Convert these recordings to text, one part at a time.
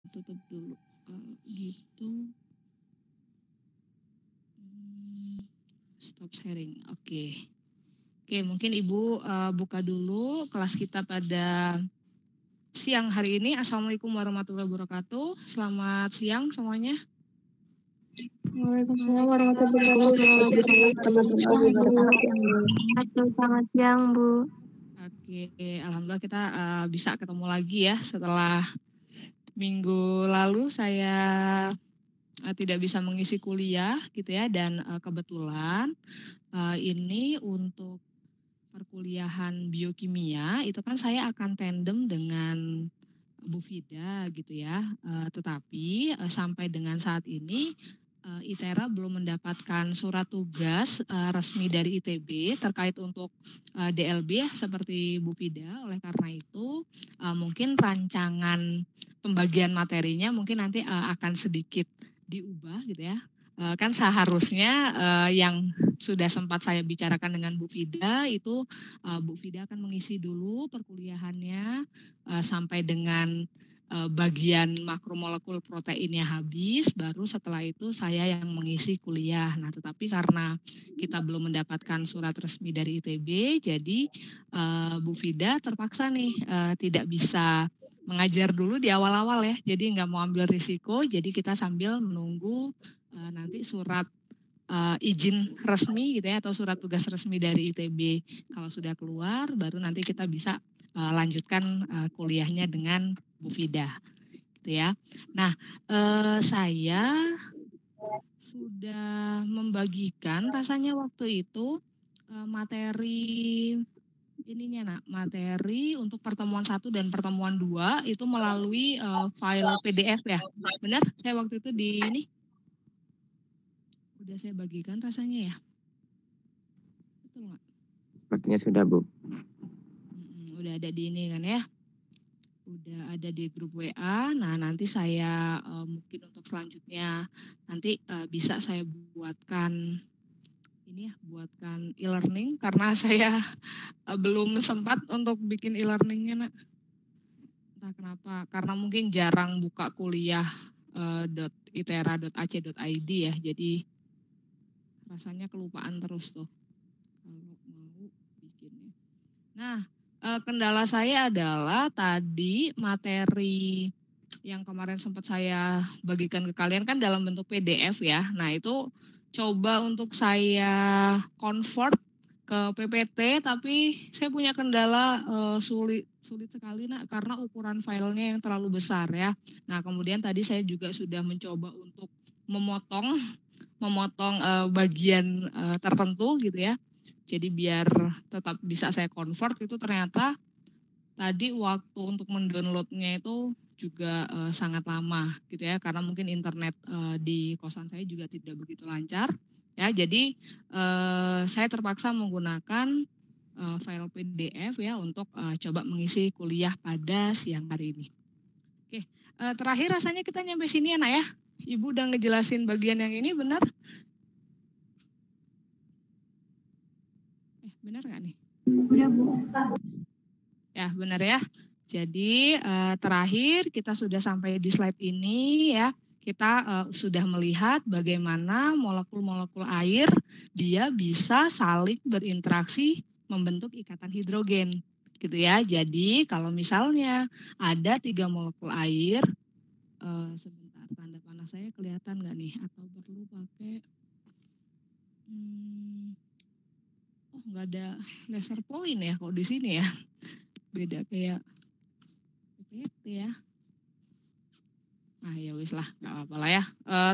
tutup dulu. Gitu. Stop sharing. Oke. Oke, mungkin Ibu buka dulu kelas kita pada siang hari ini. Assalamualaikum warahmatullahi wabarakatuh. Selamat siang semuanya. Waalaikumsalam warahmatullahi wabarakatuh. Selamat siang, Bu. Oke, alhamdulillah kita bisa ketemu lagi ya setelah minggu lalu saya tidak bisa mengisi kuliah gitu ya, dan kebetulan ini untuk perkuliahan biokimia itu kan saya akan tandem dengan Bu Fida gitu ya, tetapi sampai dengan saat ini ITERA belum mendapatkan surat tugas resmi dari ITB terkait untuk DLB seperti Bu Fida. Oleh karena itu mungkin rancangan pembagian materinya mungkin nanti akan sedikit diubah gitu ya. Kan seharusnya yang sudah sempat saya bicarakan dengan Bu Fida itu Bu Fida akan mengisi dulu perkuliahannya sampai dengan bagian makromolekul proteinnya habis, baru setelah itu saya yang mengisi kuliah. Nah, tetapi karena kita belum mendapatkan surat resmi dari ITB, jadi Bu Fida terpaksa nih tidak bisa mengajar dulu di awal-awal ya. Jadi nggak mau ambil risiko, jadi kita sambil menunggu nanti surat izin resmi gitu ya, atau surat tugas resmi dari ITB. Kalau sudah keluar, baru nanti kita bisa lanjutkan kuliahnya dengan Bu Fida, gitu ya. Nah, saya sudah membagikan rasanya waktu itu materi ininya, materi untuk pertemuan 1 dan pertemuan 2 itu melalui file PDF ya. Benar? Saya waktu itu di ini udah saya bagikan rasanya ya. Betul nggak? Sepertinya sudah, Bu. Udah ada di ini kan ya. Udah ada di grup WA. Nah, nanti saya mungkin untuk selanjutnya nanti bisa saya buatkan ini ya, buatkan e-learning karena saya belum sempat untuk bikin e-learningnya, Nak. Entah kenapa, karena mungkin jarang buka kuliah .itera.ac.id ya, jadi rasanya kelupaan terus tuh kalau mau bikinnya. Nah, kendala saya adalah tadi materi yang kemarin sempat saya bagikan ke kalian kan dalam bentuk PDF ya. Nah, itu coba untuk saya convert ke PPT, tapi saya punya kendala sulit sekali, Nak, karena ukuran filenya yang terlalu besar ya. Nah, kemudian tadi saya juga sudah mencoba untuk memotong bagian tertentu gitu ya. Jadi biar tetap bisa saya convert, itu ternyata tadi waktu untuk mendownloadnya itu juga sangat lama gitu ya, karena mungkin internet di kosan saya juga tidak begitu lancar ya. Jadi saya terpaksa menggunakan file PDF ya untuk coba mengisi kuliah pada siang hari ini. Oke, terakhir rasanya kita nyampe sini ya, Nak ya. Ibu udah ngejelasin bagian yang ini benar? Benar nggak nih? Udah, Bu. Ya, benar ya. Jadi terakhir kita sudah sampai di slide ini ya. Kita sudah melihat bagaimana molekul-molekul air dia bisa saling berinteraksi membentuk ikatan hidrogen gitu ya. Jadi kalau misalnya ada 3 molekul air, sebentar, tanda panah saya kelihatan nggak nih? Atau perlu pakai oh, nggak ada laser point ya kok di sini ya. Beda kayak PPT ya. Nah, ya wis lah, nggak apa-apa lah ya.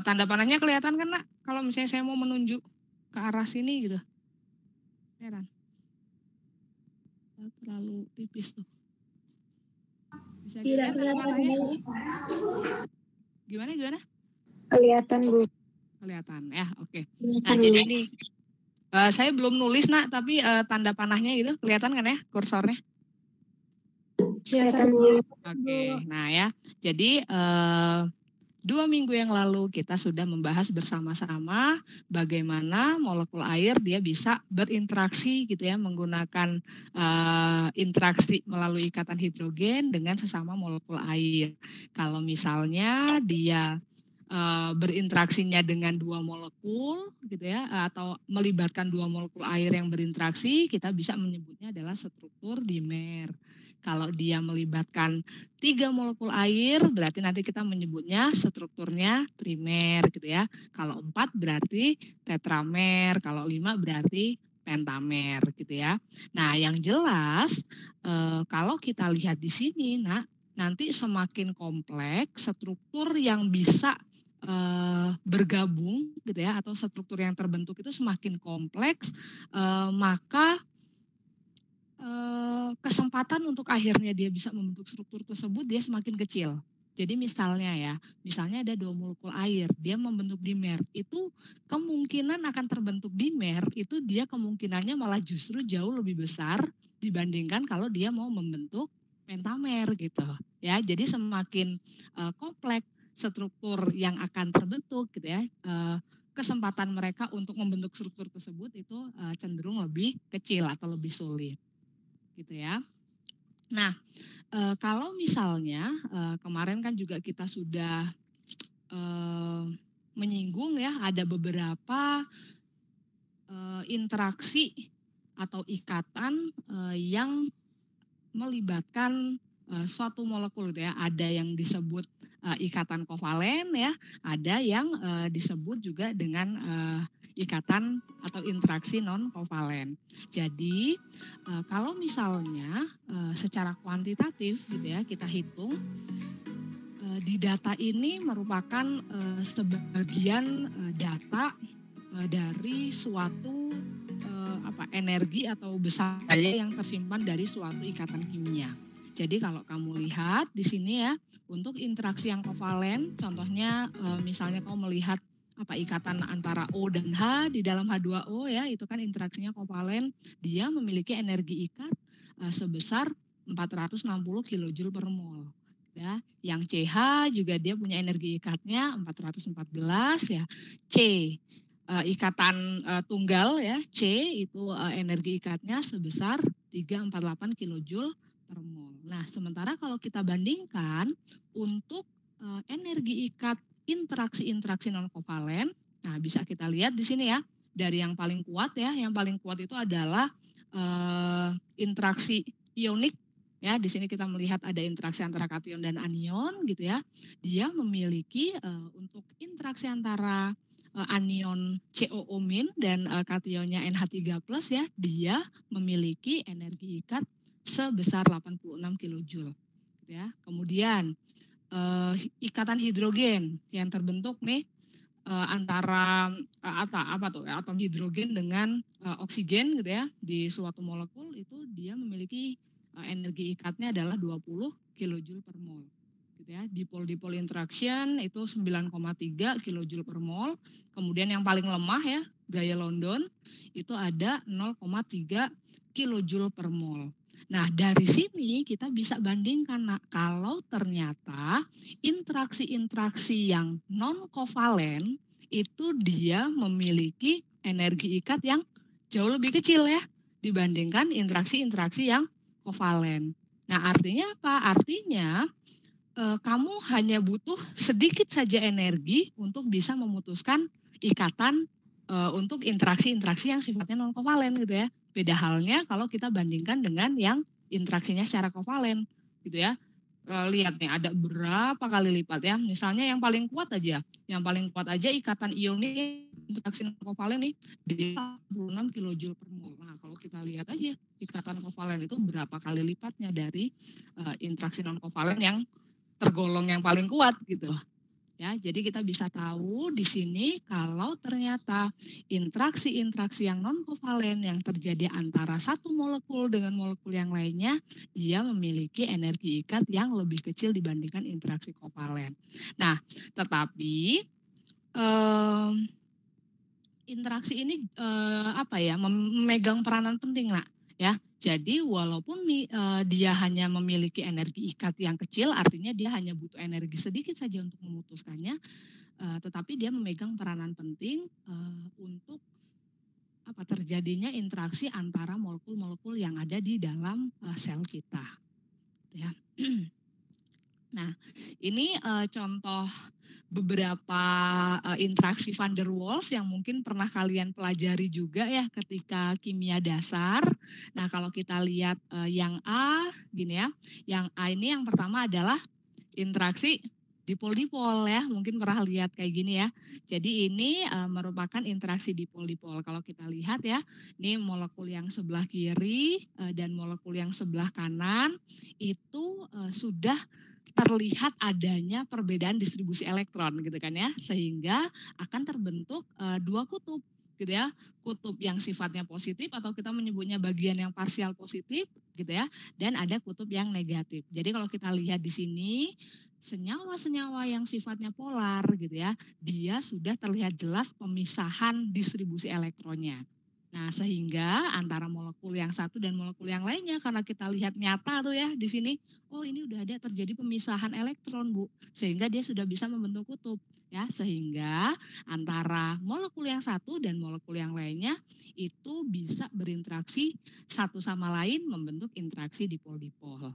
Tanda panahnya kelihatan kan, Nak? Kalau misalnya saya mau menunjuk ke arah sini gitu. Heran. Terlalu tipis tuh. Bisa Tidak kelihatan, Bu. Gimana? Kelihatan, Bu. Kelihatan ya, oke. Nah, jadi ini saya belum nulis, Nak, tapi tanda panahnya gitu kelihatan kan ya kursornya? Kelihatan, Bu. Oke, nah ya. Jadi 2 minggu yang lalu kita sudah membahas bersama-sama bagaimana molekul air dia bisa berinteraksi gitu ya, menggunakan interaksi melalui ikatan hidrogen dengan sesama molekul air. Kalau misalnya dia berinteraksinya dengan 2 molekul gitu ya, atau melibatkan 2 molekul air yang berinteraksi, kita bisa menyebutnya adalah struktur dimer. Kalau dia melibatkan 3 molekul air, berarti nanti kita menyebutnya strukturnya trimer gitu ya. Kalau 4 berarti tetramer, kalau 5 berarti pentamer gitu ya. Nah, yang jelas kalau kita lihat di sini, nanti semakin kompleks struktur yang bisa bergabung gitu ya, atau struktur yang terbentuk itu semakin kompleks, maka kesempatan untuk akhirnya dia bisa membentuk struktur tersebut dia semakin kecil. Jadi misalnya ada 2 molekul air, dia membentuk dimer, itu kemungkinan akan terbentuk dimer itu dia kemungkinannya malah justru jauh lebih besar dibandingkan kalau dia mau membentuk pentamer gitu ya. Jadi semakin kompleks struktur yang akan terbentuk gitu ya, kesempatan mereka untuk membentuk struktur tersebut itu cenderung lebih kecil atau lebih sulit gitu ya. Nah, kalau misalnya kemarin kan juga kita sudah menyinggung ya, ada beberapa interaksi atau ikatan yang melibatkan suatu molekul gitu ya. Ada yang disebut ikatan kovalen ya, ada yang disebut juga dengan ikatan atau interaksi non kovalen. Jadi kalau misalnya secara kuantitatif gitu ya kita hitung, di data ini merupakan sebagian data dari suatu energi atau besar yang tersimpan dari suatu ikatan kimia. Jadi kalau kamu lihat di sini ya, untuk interaksi yang kovalen, contohnya misalnya kamu melihat ikatan antara O dan H di dalam H2O ya, itu kan interaksinya kovalen, dia memiliki energi ikat sebesar 460 kJ per mol. Ya, yang CH juga dia punya energi ikatnya 414 ya. C ikatan tunggal ya, C itu energi ikatnya sebesar 348 kJ per mol. Nah, sementara kalau kita bandingkan untuk energi ikat interaksi-interaksi non kovalen, nah bisa kita lihat di sini ya, dari yang paling kuat ya, yang paling kuat itu adalah interaksi ionik ya. Di sini kita melihat ada interaksi antara kation dan anion gitu ya. Dia memiliki untuk interaksi antara anion COO- dan kationnya NH3+ ya, dia memiliki energi ikat sebesar 86 kJ ya. Kemudian ikatan hidrogen yang terbentuk nih antara atom hidrogen dengan oksigen gitu ya di suatu molekul, itu dia memiliki energi ikatnya adalah 20 kJ per mol. Gitu ya. Dipol-dipol interaction itu 9,3 kJ per mol. Kemudian yang paling lemah ya, gaya London itu ada 0,3 kJ per mol. Nah, dari sini kita bisa bandingkan kalau ternyata interaksi-interaksi yang non kovalen itu dia memiliki energi ikat yang jauh lebih kecil ya dibandingkan interaksi-interaksi yang kovalen. Nah, artinya apa? Artinya kamu hanya butuh sedikit saja energi untuk bisa memutuskan ikatan untuk interaksi-interaksi yang sifatnya non kovalen gitu ya. Beda halnya kalau kita bandingkan dengan yang interaksinya secara kovalen gitu ya. Lihat nih ada berapa kali lipat ya. Misalnya yang paling kuat aja ikatan ionik interaksi non kovalen nih di 46 kJ per mol. Nah, kalau kita lihat aja ikatan kovalen itu berapa kali lipatnya dari interaksi non kovalen yang tergolong yang paling kuat gitu. Ya, jadi kita bisa tahu di sini kalau ternyata interaksi-interaksi yang non kovalen yang terjadi antara satu molekul dengan molekul yang lainnya, dia memiliki energi ikat yang lebih kecil dibandingkan interaksi kovalen. Nah, tetapi interaksi ini memegang peranan penting ya. Jadi walaupun dia hanya memiliki energi ikat yang kecil, artinya dia hanya butuh energi sedikit saja untuk memutuskannya, tetapi dia memegang peranan penting untuk terjadinya interaksi antara molekul-molekul yang ada di dalam sel kita, ya. Nah, ini contoh beberapa interaksi van der Waals yang mungkin pernah kalian pelajari juga ya ketika kimia dasar. Nah, kalau kita lihat yang A gini ya, yang A ini yang pertama adalah interaksi dipol-dipol ya, mungkin pernah lihat kayak gini ya. Jadi ini merupakan interaksi dipol-dipol. Kalau kita lihat ya, ini molekul yang sebelah kiri dan molekul yang sebelah kanan itu sudah terlihat adanya perbedaan distribusi elektron gitu kan ya, sehingga akan terbentuk dua kutub gitu ya, kutub yang sifatnya positif atau kita menyebutnya bagian yang parsial positif gitu ya, dan ada kutub yang negatif. Jadi kalau kita lihat di sini senyawa-senyawa yang sifatnya polar gitu ya, dia sudah terlihat jelas pemisahan distribusi elektronnya. Nah, sehingga antara molekul yang satu dan molekul yang lainnya, karena kita lihat nyata tuh ya di sini, oh ini udah ada terjadi pemisahan elektron Bu, sehingga dia sudah bisa membentuk kutub ya, sehingga antara molekul yang satu dan molekul yang lainnya itu bisa berinteraksi satu sama lain membentuk interaksi dipol-dipol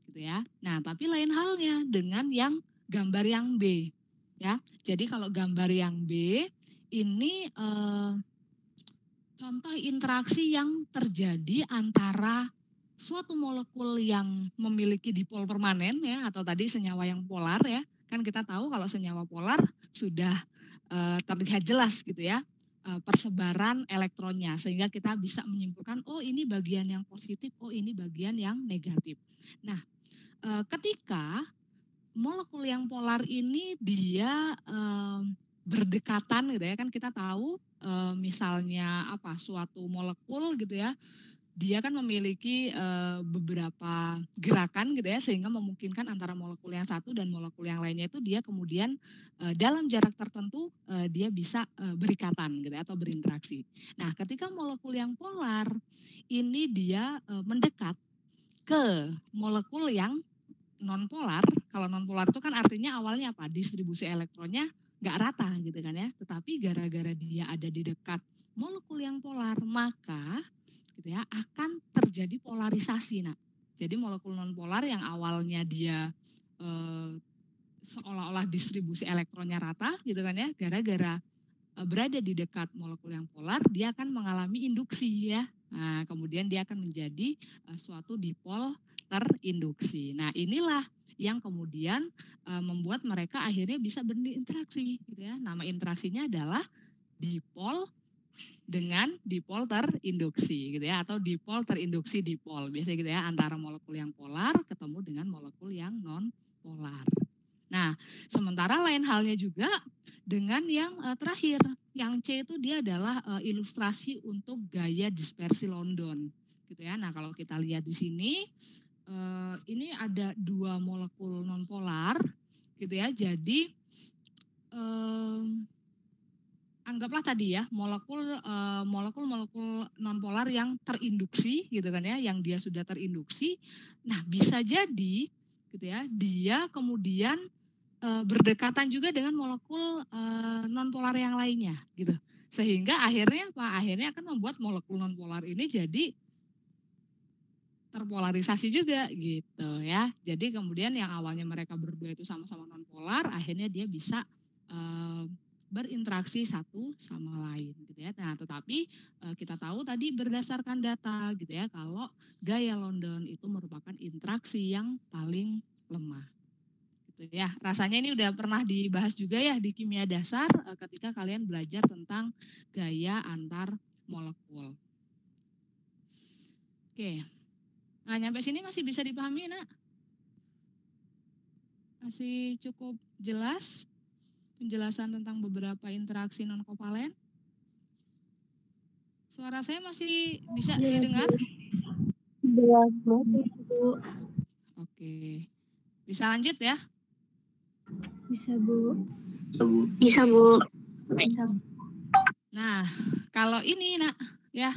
gitu ya. Nah, tapi lain halnya dengan yang gambar yang B ya. Jadi kalau gambar yang B ini contoh interaksi yang terjadi antara suatu molekul yang memiliki dipol permanen ya, atau tadi senyawa yang polar ya. Kan kita tahu kalau senyawa polar sudah terlihat jelas gitu ya persebaran elektronnya, sehingga kita bisa menyimpulkan oh ini bagian yang positif, oh ini bagian yang negatif. Nah, ketika molekul yang polar ini dia berdekatan gitu ya, kan kita tahu misalnya suatu molekul gitu ya, dia kan memiliki beberapa gerakan gitu ya, sehingga memungkinkan antara molekul yang satu dan molekul yang lainnya itu dia kemudian dalam jarak tertentu dia bisa berikatan gitu ya, atau berinteraksi. Nah, ketika molekul yang polar ini dia mendekat ke molekul yang non polar. Kalau non polar itu kan artinya awalnya apa? Distribusi elektronnya nggak rata gitu kan ya. Tetapi gara-gara dia ada di dekat molekul yang polar, maka gitu ya akan terjadi polarisasi. Nah, jadi molekul non polar yang awalnya dia seolah-olah distribusi elektronnya rata gitu kan ya, gara-gara berada di dekat molekul yang polar, dia akan mengalami induksi ya. Nah, kemudian dia akan menjadi suatu dipol terinduksi. Nah, inilah yang kemudian membuat mereka akhirnya bisa berinteraksi gitu ya. Nama interaksinya adalah dipol dengan dipol terinduksi gitu ya, atau dipol terinduksi dipol. Biasanya gitu ya, antara molekul yang polar ketemu dengan molekul yang non polar. Nah, sementara lain halnya juga dengan yang terakhir, yang C itu dia adalah ilustrasi untuk gaya dispersi London, gitu ya. Nah, kalau kita lihat di sini, ini ada dua molekul nonpolar, gitu ya. Jadi anggaplah tadi ya molekul nonpolar yang terinduksi, gitu kan ya, yang dia sudah terinduksi. Nah, bisa jadi, gitu ya, dia kemudian berdekatan juga dengan molekul nonpolar yang lainnya gitu, sehingga akhirnya akhirnya akan membuat molekul nonpolar ini jadi terpolarisasi juga gitu ya. Jadi kemudian yang awalnya mereka berdua itu sama-sama nonpolar, akhirnya dia bisa berinteraksi satu sama lain gitu ya. Nah, tetapi kita tahu tadi berdasarkan data gitu ya, kalau gaya London itu merupakan interaksi yang paling lemah. Ya, rasanya ini udah pernah dibahas juga ya di kimia dasar ketika kalian belajar tentang gaya antar molekul. Oke, nah nyampe sini masih bisa dipahami nak? Masih cukup jelas penjelasan tentang beberapa interaksi non kovalen? Suara saya masih bisa didengar? Jelas Bu. Oke, bisa lanjut ya? Bisa Bu. Bisa Bu. Nah, kalau ini nak ya,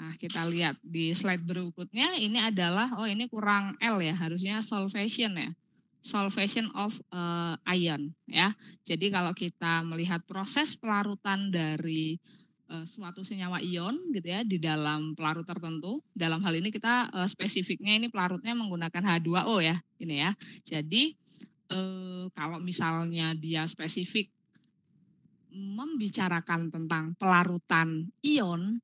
Nah, kita lihat di slide berikutnya, ini adalah, ini kurang L ya, harusnya solvation ya. Solvation of ion ya. Jadi kalau kita melihat proses pelarutan dari suatu senyawa ion gitu ya di dalam pelarut tertentu, dalam hal ini kita spesifiknya ini pelarutnya menggunakan H2O ya, ini ya. Jadi kalau misalnya dia spesifik membicarakan tentang pelarutan ion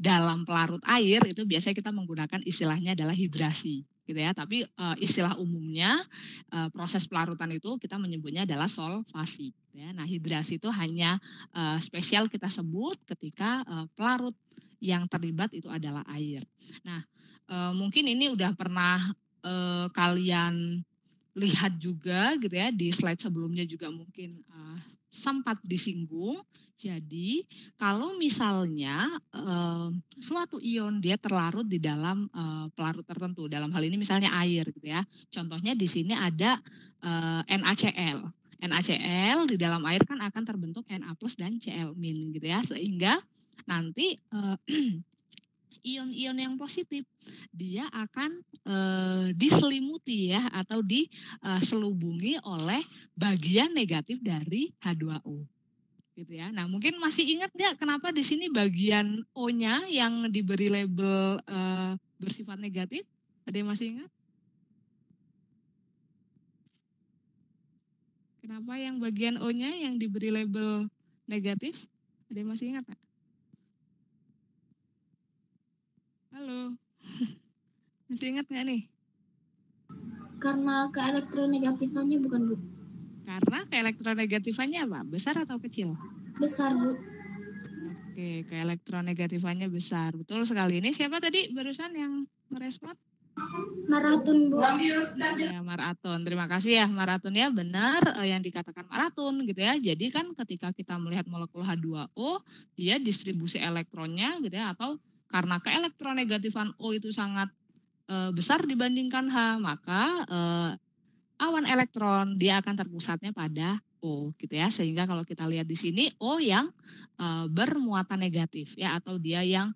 dalam pelarut air, itu biasanya kita menggunakan istilahnya adalah hidrasi gitu ya. Tapi istilah umumnya proses pelarutan itu kita menyebutnya adalah solvasi gitu ya. Nah, hidrasi itu hanya spesial kita sebut ketika pelarut yang terlibat itu adalah air. Nah, mungkin ini udah pernah kalian lihat juga gitu ya, di slide sebelumnya juga mungkin sempat disinggung. Jadi kalau misalnya suatu ion dia terlarut di dalam pelarut tertentu, dalam hal ini misalnya air gitu ya. Contohnya di sini ada NaCl. NaCl di dalam air kan akan terbentuk Na+ dan Cl- gitu ya, sehingga nanti ion-ion yang positif dia akan diselimuti ya atau diselubungi oleh bagian negatif dari H2O gitu ya. Nah, mungkin masih ingat nggak kenapa di sini bagian O-nya yang diberi label bersifat negatif? Ada yang masih ingat? Kenapa yang bagian O-nya yang diberi label negatif? Ada yang masih ingat nggak? Halo, masih ingat nggak nih? Karena keelektronegatifannya bukan, Bu? Karena keelektronegatifannya apa? Besar atau kecil? Besar, Bu. Oke, keelektronegatifannya besar. Betul sekali. Ini siapa tadi barusan yang merespon? Maraton, Bu. Ya, maraton. Terima kasih ya, maraton ya, benar yang dikatakan maraton gitu ya. Jadi kan ketika kita melihat molekul H2O, dia distribusi elektronnya gitu ya, atau karena keelektronegatifan O itu sangat besar dibandingkan H, maka awan elektron dia akan terpusatnya pada O gitu ya, sehingga kalau kita lihat di sini O yang bermuatan negatif ya, atau dia yang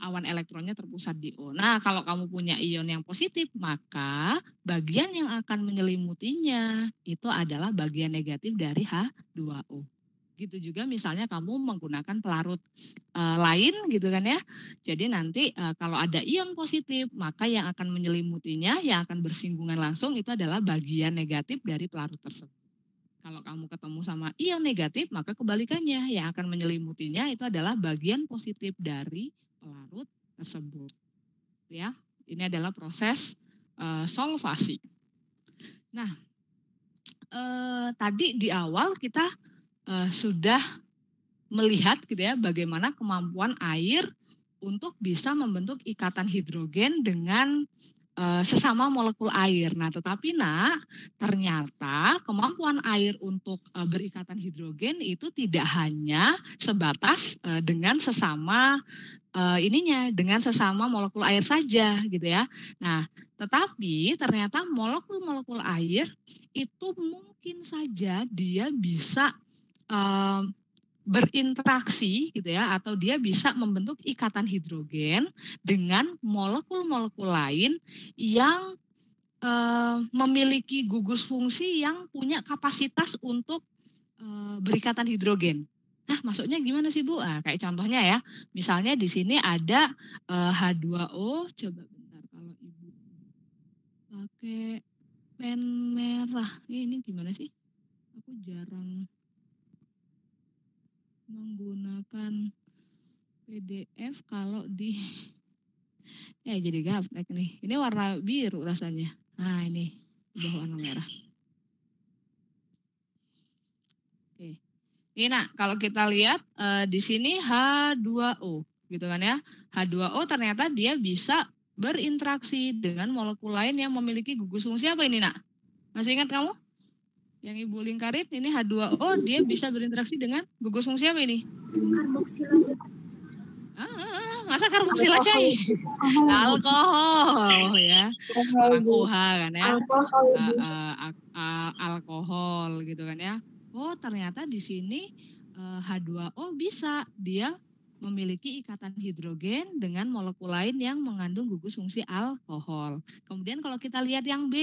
awan elektronnya terpusat di O. Nah, kalau kamu punya ion yang positif, maka bagian yang akan menyelimutinya itu adalah bagian negatif dari H2O. Gitu juga misalnya kamu menggunakan pelarut lain gitu kan ya. Jadi nanti kalau ada ion positif, maka yang akan menyelimutinya, yang akan bersinggungan langsung itu adalah bagian negatif dari pelarut tersebut. Kalau kamu ketemu sama ion negatif, maka kebalikannya, yang akan menyelimutinya itu adalah bagian positif dari pelarut tersebut. Ya, ini adalah proses solvasi. Nah, tadi di awal kita sudah melihat gitu ya bagaimana kemampuan air untuk bisa membentuk ikatan hidrogen dengan sesama molekul air. Nah, tetapi ternyata kemampuan air untuk berikatan hidrogen itu tidak hanya sebatas dengan sesama dengan sesama molekul air saja gitu ya. Nah, tetapi ternyata molekul-molekul air itu mungkin saja dia bisa berinteraksi gitu ya, atau dia bisa membentuk ikatan hidrogen dengan molekul-molekul lain yang memiliki gugus fungsi yang punya kapasitas untuk berikatan hidrogen. Nah, maksudnya gimana sih Bu? Nah, kayak contohnya ya, misalnya di sini ada H2O, coba bentar kalau Ibu pakai pen merah, ini gimana sih? Aku jarang menggunakan PDF kalau di jadi gaptek nih. Ini warna biru rasanya. Nah, ini udah warna merah. Oke. Ini kalau kita lihat di sini H2O gitu kan ya. H2O ternyata dia bisa berinteraksi dengan molekul lain yang memiliki gugus fungsi apa ini, Nak? Masih ingat kamu? Yang Ibu lingkarin ini H2O, dia bisa berinteraksi dengan gugus fungsi apa ini? Karboksilat. Masa karboksilat cair? Alkohol ya. Orang OH kan ya. Alkohol gitu kan ya. Oh, ternyata di sini H2O bisa dia memiliki ikatan hidrogen dengan molekul lain yang mengandung gugus fungsi alkohol. Kemudian kalau kita lihat yang B,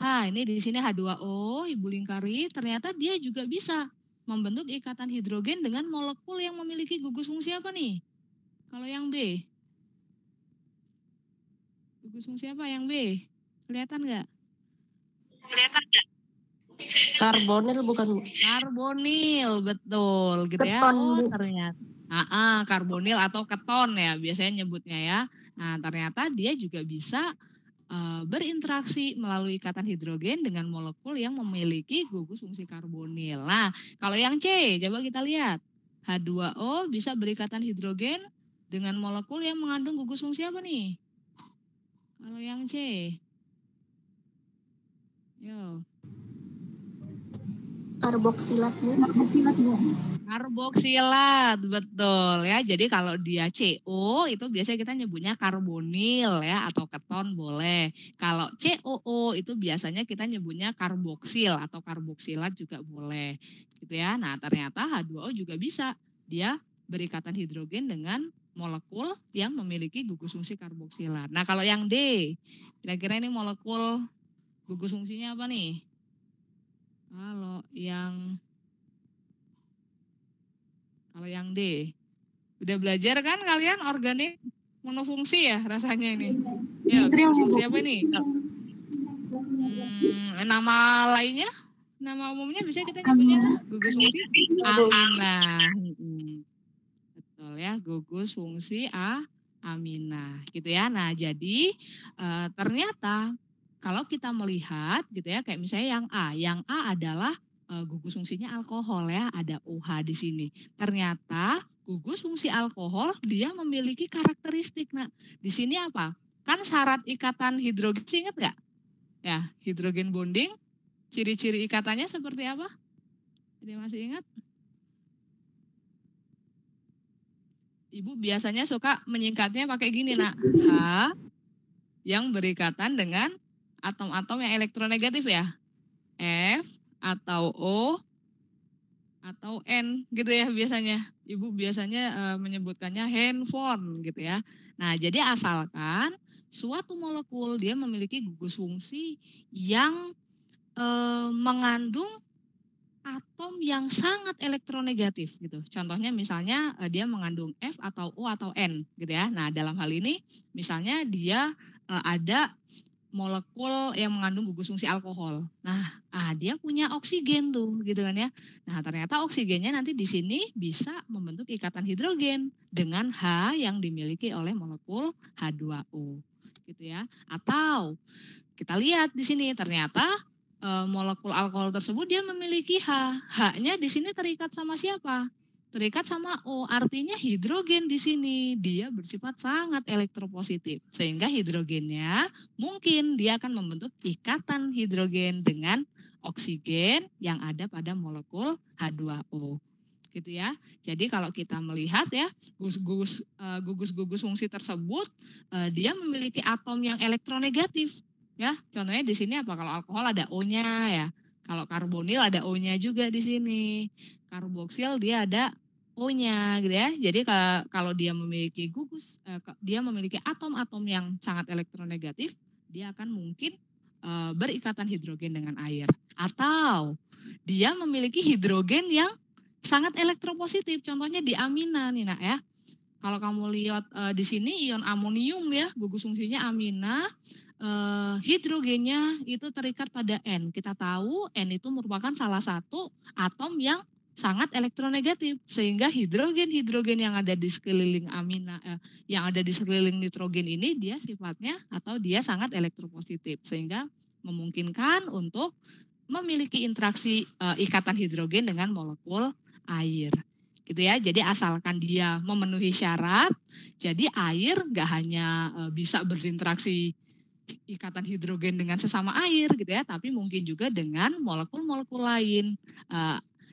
ini di sini H2O, Ibu Lingkari, ternyata dia juga bisa membentuk ikatan hidrogen dengan molekul yang memiliki gugus fungsi apa nih? Kalau yang B, gugus fungsi apa yang B? Kelihatan nggak? Kelihatan nggak? Karbonil bukan Bu? Karbonil, betul gitu ya. Keton, Oh Bu. ternyata. Karbonil atau keton ya biasanya nyebutnya ya. Nah ternyata dia juga bisa berinteraksi melalui ikatan hidrogen dengan molekul yang memiliki gugus fungsi karbonil. Nah kalau yang C coba kita lihat. H2O bisa berikatan hidrogen dengan molekul yang mengandung gugus fungsi apa nih? Kalau yang C. Yo. Karboksilat, Bu. Karboksilat, betul ya. Jadi kalau dia CO itu biasanya kita nyebutnya karbonil ya atau keton boleh. Kalau COO itu biasanya kita nyebutnya karboksil atau karboksilat juga boleh. Gitu ya. Nah, ternyata H2O juga bisa dia berikatan hidrogen dengan molekul yang memiliki gugus fungsi karboksilat. Nah, kalau yang D, kira-kira ini molekul gugus fungsinya apa nih? Kalau yang D, udah belajar kan kalian organik monofungsi ya rasanya ini? Ya, gugus fungsi apa ini? Nama lainnya, nama umumnya bisa kita nyebutnya gugus fungsi amina. Betul ya, gugus fungsi amina, gitu ya. Nah, jadi ternyata kalau kita melihat gitu ya, kayak misalnya yang A adalah gugus fungsinya alkohol ya, ada OH di sini. Ternyata gugus fungsi alkohol dia memiliki karakteristik. Nah, di sini apa? Kan syarat ikatan hidrogen, ingat nggak? Ya, hidrogen bonding, ciri-ciri ikatannya seperti apa? Jadi masih ingat? Ibu biasanya suka menyingkatnya pakai gini, nak. H yang berikatan dengan atom-atom yang elektronegatif ya. F atau O atau N gitu ya biasanya. Ibu biasanya menyebutkannya handphone gitu ya. Nah, jadi asalkan suatu molekul dia memiliki gugus fungsi yang mengandung atom yang sangat elektronegatif gitu. Contohnya misalnya dia mengandung F atau O atau N gitu ya. Nah, dalam hal ini misalnya dia ada molekul yang mengandung gugus fungsi alkohol. Nah, dia punya oksigen tuh gitu kan ya. Nah, ternyata oksigennya nanti di sini bisa membentuk ikatan hidrogen dengan H yang dimiliki oleh molekul H2O gitu ya. Atau kita lihat di sini ternyata molekul alkohol tersebut dia memiliki H. H-nya di sini terikat sama siapa? Terikat sama O, artinya hidrogen di sini dia bersifat sangat elektropositif, sehingga hidrogennya mungkin dia akan membentuk ikatan hidrogen dengan oksigen yang ada pada molekul H2O, gitu ya. Jadi kalau kita melihat ya gugus fungsi tersebut dia memiliki atom yang elektronegatif, ya. Contohnya di sini apa? Kalau alkohol ada O-nya ya. Kalau karbonil ada O-nya juga di sini. Karboksil dia ada O-nya gitu ya. Jadi kalau dia memiliki dia memiliki atom-atom yang sangat elektronegatif, dia akan mungkin berikatan hidrogen dengan air. Atau dia memiliki hidrogen yang sangat elektropositif. Contohnya di amina nih nak ya. Kalau kamu lihat di sini ion amonium ya, gugus fungsinya amina. Hidrogennya itu terikat pada N. Kita tahu N itu merupakan salah satu atom yang sangat elektronegatif, sehingga hidrogen yang ada di sekeliling amina yang ada di sekeliling nitrogen ini dia sifatnya atau dia sangat elektropositif, sehingga memungkinkan untuk memiliki interaksi ikatan hidrogen dengan molekul air. Gitu ya. Jadi asalkan dia memenuhi syarat, jadi air nggak hanya bisa berinteraksi ikatan hidrogen dengan sesama air gitu ya, tapi mungkin juga dengan molekul-molekul lain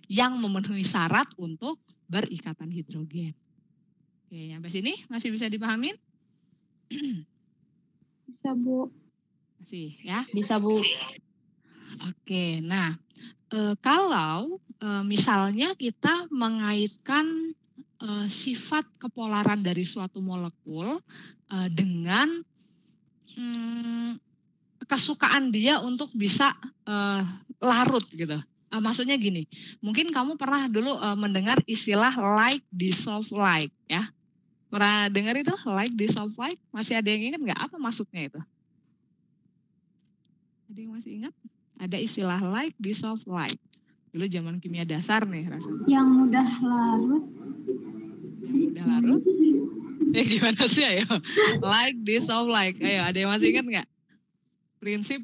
yang memenuhi syarat untuk berikatan hidrogen. Oke, sampai sini masih bisa dipahamin? Bisa, Bu. Masih ya? Bisa Bu. Oke, nah kalau misalnya kita mengaitkan sifat kepolaran dari suatu molekul dengan kesukaan dia untuk bisa larut gitu. Maksudnya gini, mungkin kamu pernah dulu mendengar istilah like dissolve like ya. Pernah dengar itu like dissolve like? Masih ada yang ingat nggak apa maksudnya itu? Ada yang masih ingat? Ada istilah like dissolve like. Dulu zaman kimia dasar nih rasanya. Yang mudah larut. Yang mudah larut? Gimana sih ayo? Like dissolve like. Ayo, ada yang masih ingat nggak? Prinsip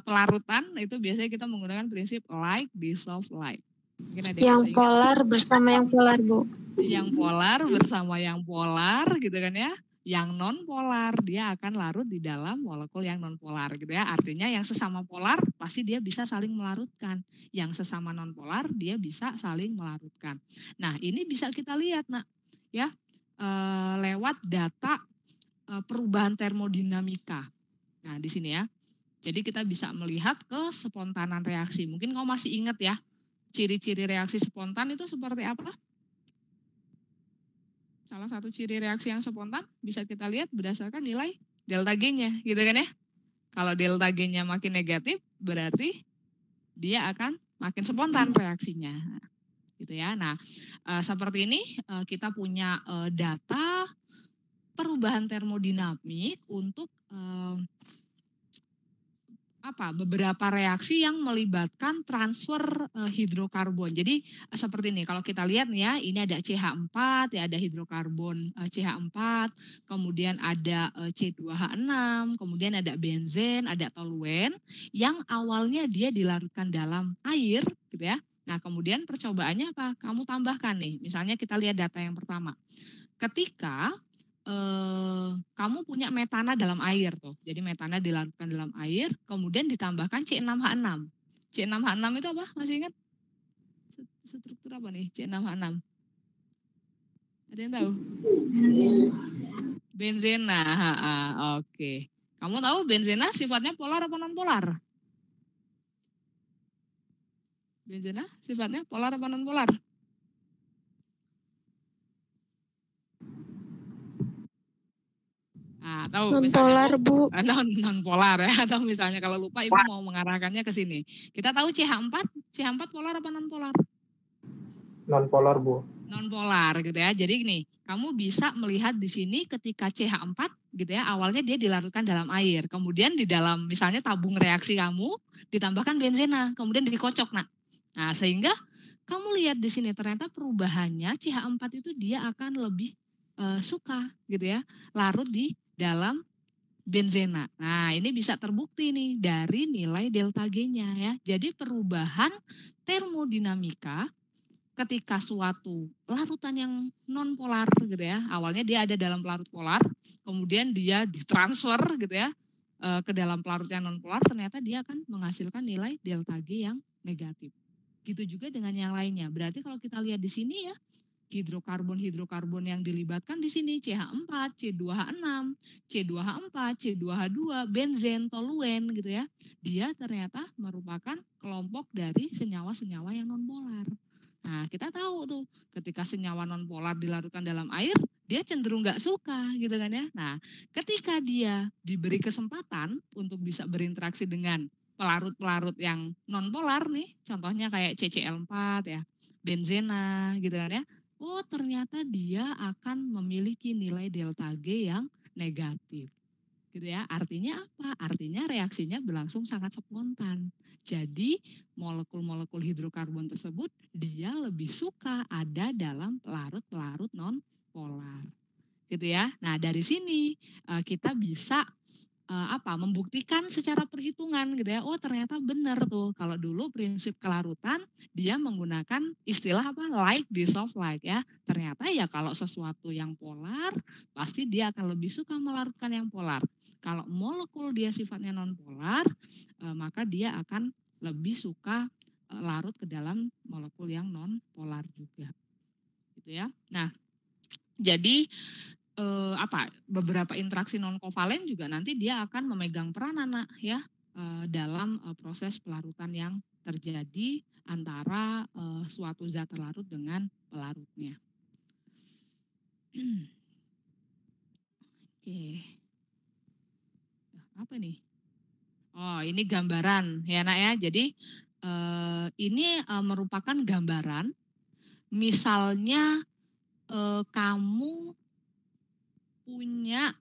pelarutan itu biasanya kita menggunakan prinsip like dissolve like. Mungkin ada yang polar bersama yang polar, Bu. Yang polar bersama yang polar gitu kan ya. Yang non polar dia akan larut di dalam molekul yang non polar gitu ya. Artinya yang sesama polar pasti dia bisa saling melarutkan. Yang sesama non polar dia bisa saling melarutkan. Nah, ini bisa kita lihat nak ya lewat data perubahan termodinamika. Nah, di sini ya. Jadi kita bisa melihat kespontanan reaksi. Mungkin kamu masih ingat ya, ciri-ciri reaksi spontan itu seperti apa? Salah satu ciri reaksi yang spontan bisa kita lihat berdasarkan nilai delta G-nya, gitu kan ya. Kalau delta G-nya makin negatif, berarti dia akan makin spontan reaksinya. Gitu ya. Nah, seperti ini kita punya data perubahan termodinamik untuk beberapa reaksi yang melibatkan transfer hidrokarbon. Jadi seperti ini, kalau kita lihat nih ya, ini ada CH4, ya ada hidrokarbon CH4, kemudian ada C2H6, kemudian ada benzen, ada toluen, yang awalnya dia dilarutkan dalam air, gitu ya. Nah, kemudian percobaannya apa? Kamu tambahkan nih, misalnya kita lihat data yang pertama. Ketika kamu punya metana dalam air tuh. Jadi metana dilarutkan dalam air, kemudian ditambahkan C6H6. C6H6 itu apa? Masih ingat? Struktur apa nih C6H6? Ada yang tahu? Benzena. Oke. Kamu tahu benzena sifatnya polar apa non polar? Benzena sifatnya polar apa non polar? Nah, tahu Non-polar, Bu. Non-polar ya, atau misalnya kalau lupa Ibu mau mengarahkannya ke sini. Kita tahu CH4 polar apa non-polar? Non-polar, Bu. Non-polar gitu ya. Jadi gini, kamu bisa melihat di sini ketika CH4 gitu ya, awalnya dia dilarutkan dalam air. Kemudian di dalam misalnya tabung reaksi kamu ditambahkan benzena, kemudian dikocok. Nah, sehingga kamu lihat di sini ternyata perubahannya CH4 itu dia akan lebih suka gitu ya, larut di dalam benzena. Nah, ini bisa terbukti nih dari nilai delta G-nya ya. Jadi perubahan termodinamika ketika suatu larutan yang non polar gitu ya. Awalnya dia ada dalam pelarut polar, kemudian dia ditransfer gitu ya ke dalam pelarut yang non polar, ternyata dia akan menghasilkan nilai delta G yang negatif. Gitu juga dengan yang lainnya. Berarti kalau kita lihat di sini ya, hidrokarbon yang dilibatkan di sini CH4, C2H6, C2H4, C2H2, benzen, toluen gitu ya. Dia ternyata merupakan kelompok dari senyawa-senyawa yang nonpolar. Nah, kita tahu tuh ketika senyawa nonpolar dilarutkan dalam air, dia cenderung nggak suka gitu kan ya. Nah, ketika dia diberi kesempatan untuk bisa berinteraksi dengan pelarut-pelarut yang nonpolar nih, contohnya kayak CCl4 ya, benzena gitu kan ya. Oh, ternyata dia akan memiliki nilai delta G yang negatif. Gitu ya. Artinya apa? Artinya reaksinya berlangsung sangat spontan. Jadi molekul-molekul hidrokarbon tersebut dia lebih suka ada dalam pelarut-pelarut non polar. Gitu ya. Nah, dari sini kita bisa membuktikan secara perhitungan gitu ya. Oh, ternyata benar tuh. Kalau dulu prinsip kelarutan dia menggunakan istilah like dissolve like ya. Ternyata ya kalau sesuatu yang polar pasti dia akan lebih suka melarutkan yang polar. Kalau molekul dia sifatnya non polar maka dia akan lebih suka larut ke dalam molekul yang non polar juga. Gitu ya. Nah, jadi beberapa interaksi non kovalen juga nanti dia akan memegang peranan ya dalam proses pelarutan yang terjadi antara suatu zat terlarut dengan pelarutnya. Oke, apa nih? Oh, ini gambaran ya nak ya. Jadi ini merupakan gambaran. Misalnya kamu punya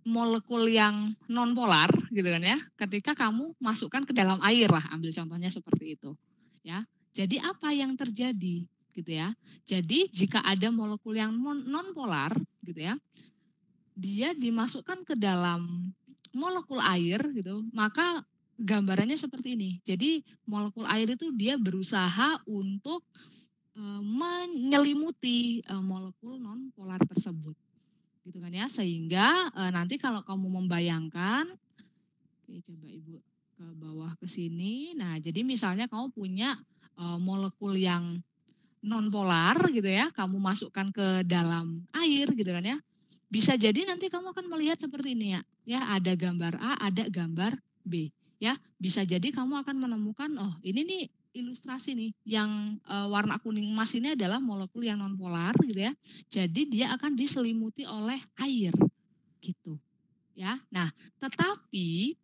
molekul yang non polar gitu kan ya. Ketika kamu masukkan ke dalam air lah, ambil contohnya seperti itu. Ya. Jadi apa yang terjadi gitu ya? Jadi jika ada molekul yang non polar gitu ya, dia dimasukkan ke dalam molekul air gitu, maka gambarannya seperti ini. Jadi molekul air itu dia berusaha untuk menyelimuti molekul non polar tersebut, gitu kan ya. Sehingga nanti kalau kamu membayangkan, oke coba ibu ke bawah ke sini. Nah jadi misalnya kamu punya molekul yang non polar gitu ya, kamu masukkan ke dalam air gitu kan ya. Bisa jadi nanti kamu akan melihat seperti ini ya. Ya, ada gambar A, ada gambar B. Ya, bisa jadi kamu akan menemukan, oh ini nih ilustrasi nih, yang warna kuning emas ini adalah molekul yang non polar gitu ya. Jadi dia akan diselimuti oleh air gitu. Ya, nah tetapi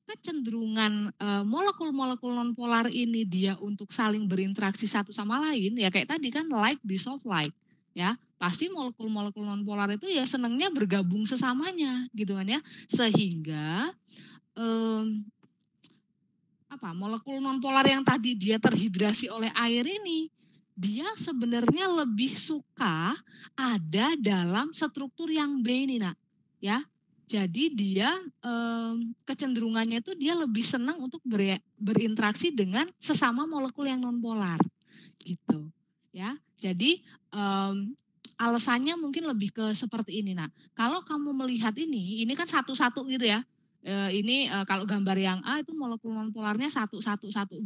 kecenderungan molekul-molekul non polar ini dia untuk saling berinteraksi satu sama lain ya kayak tadi kan like dissolve like ya, pasti molekul-molekul non polar itu ya senangnya bergabung sesamanya gitu kan ya, sehingga molekul non polar yang tadi dia terhidrasi oleh air ini dia sebenarnya lebih suka ada dalam struktur yang B ini nak ya. Jadi dia kecenderungannya itu dia lebih senang untuk berinteraksi dengan sesama molekul yang non polar gitu ya. Jadi alasannya mungkin lebih ke seperti ini. Nah, kalau kamu melihat ini kan satu-satu gitu ya. Ini kalau gambar yang A itu molekul non polarnya satu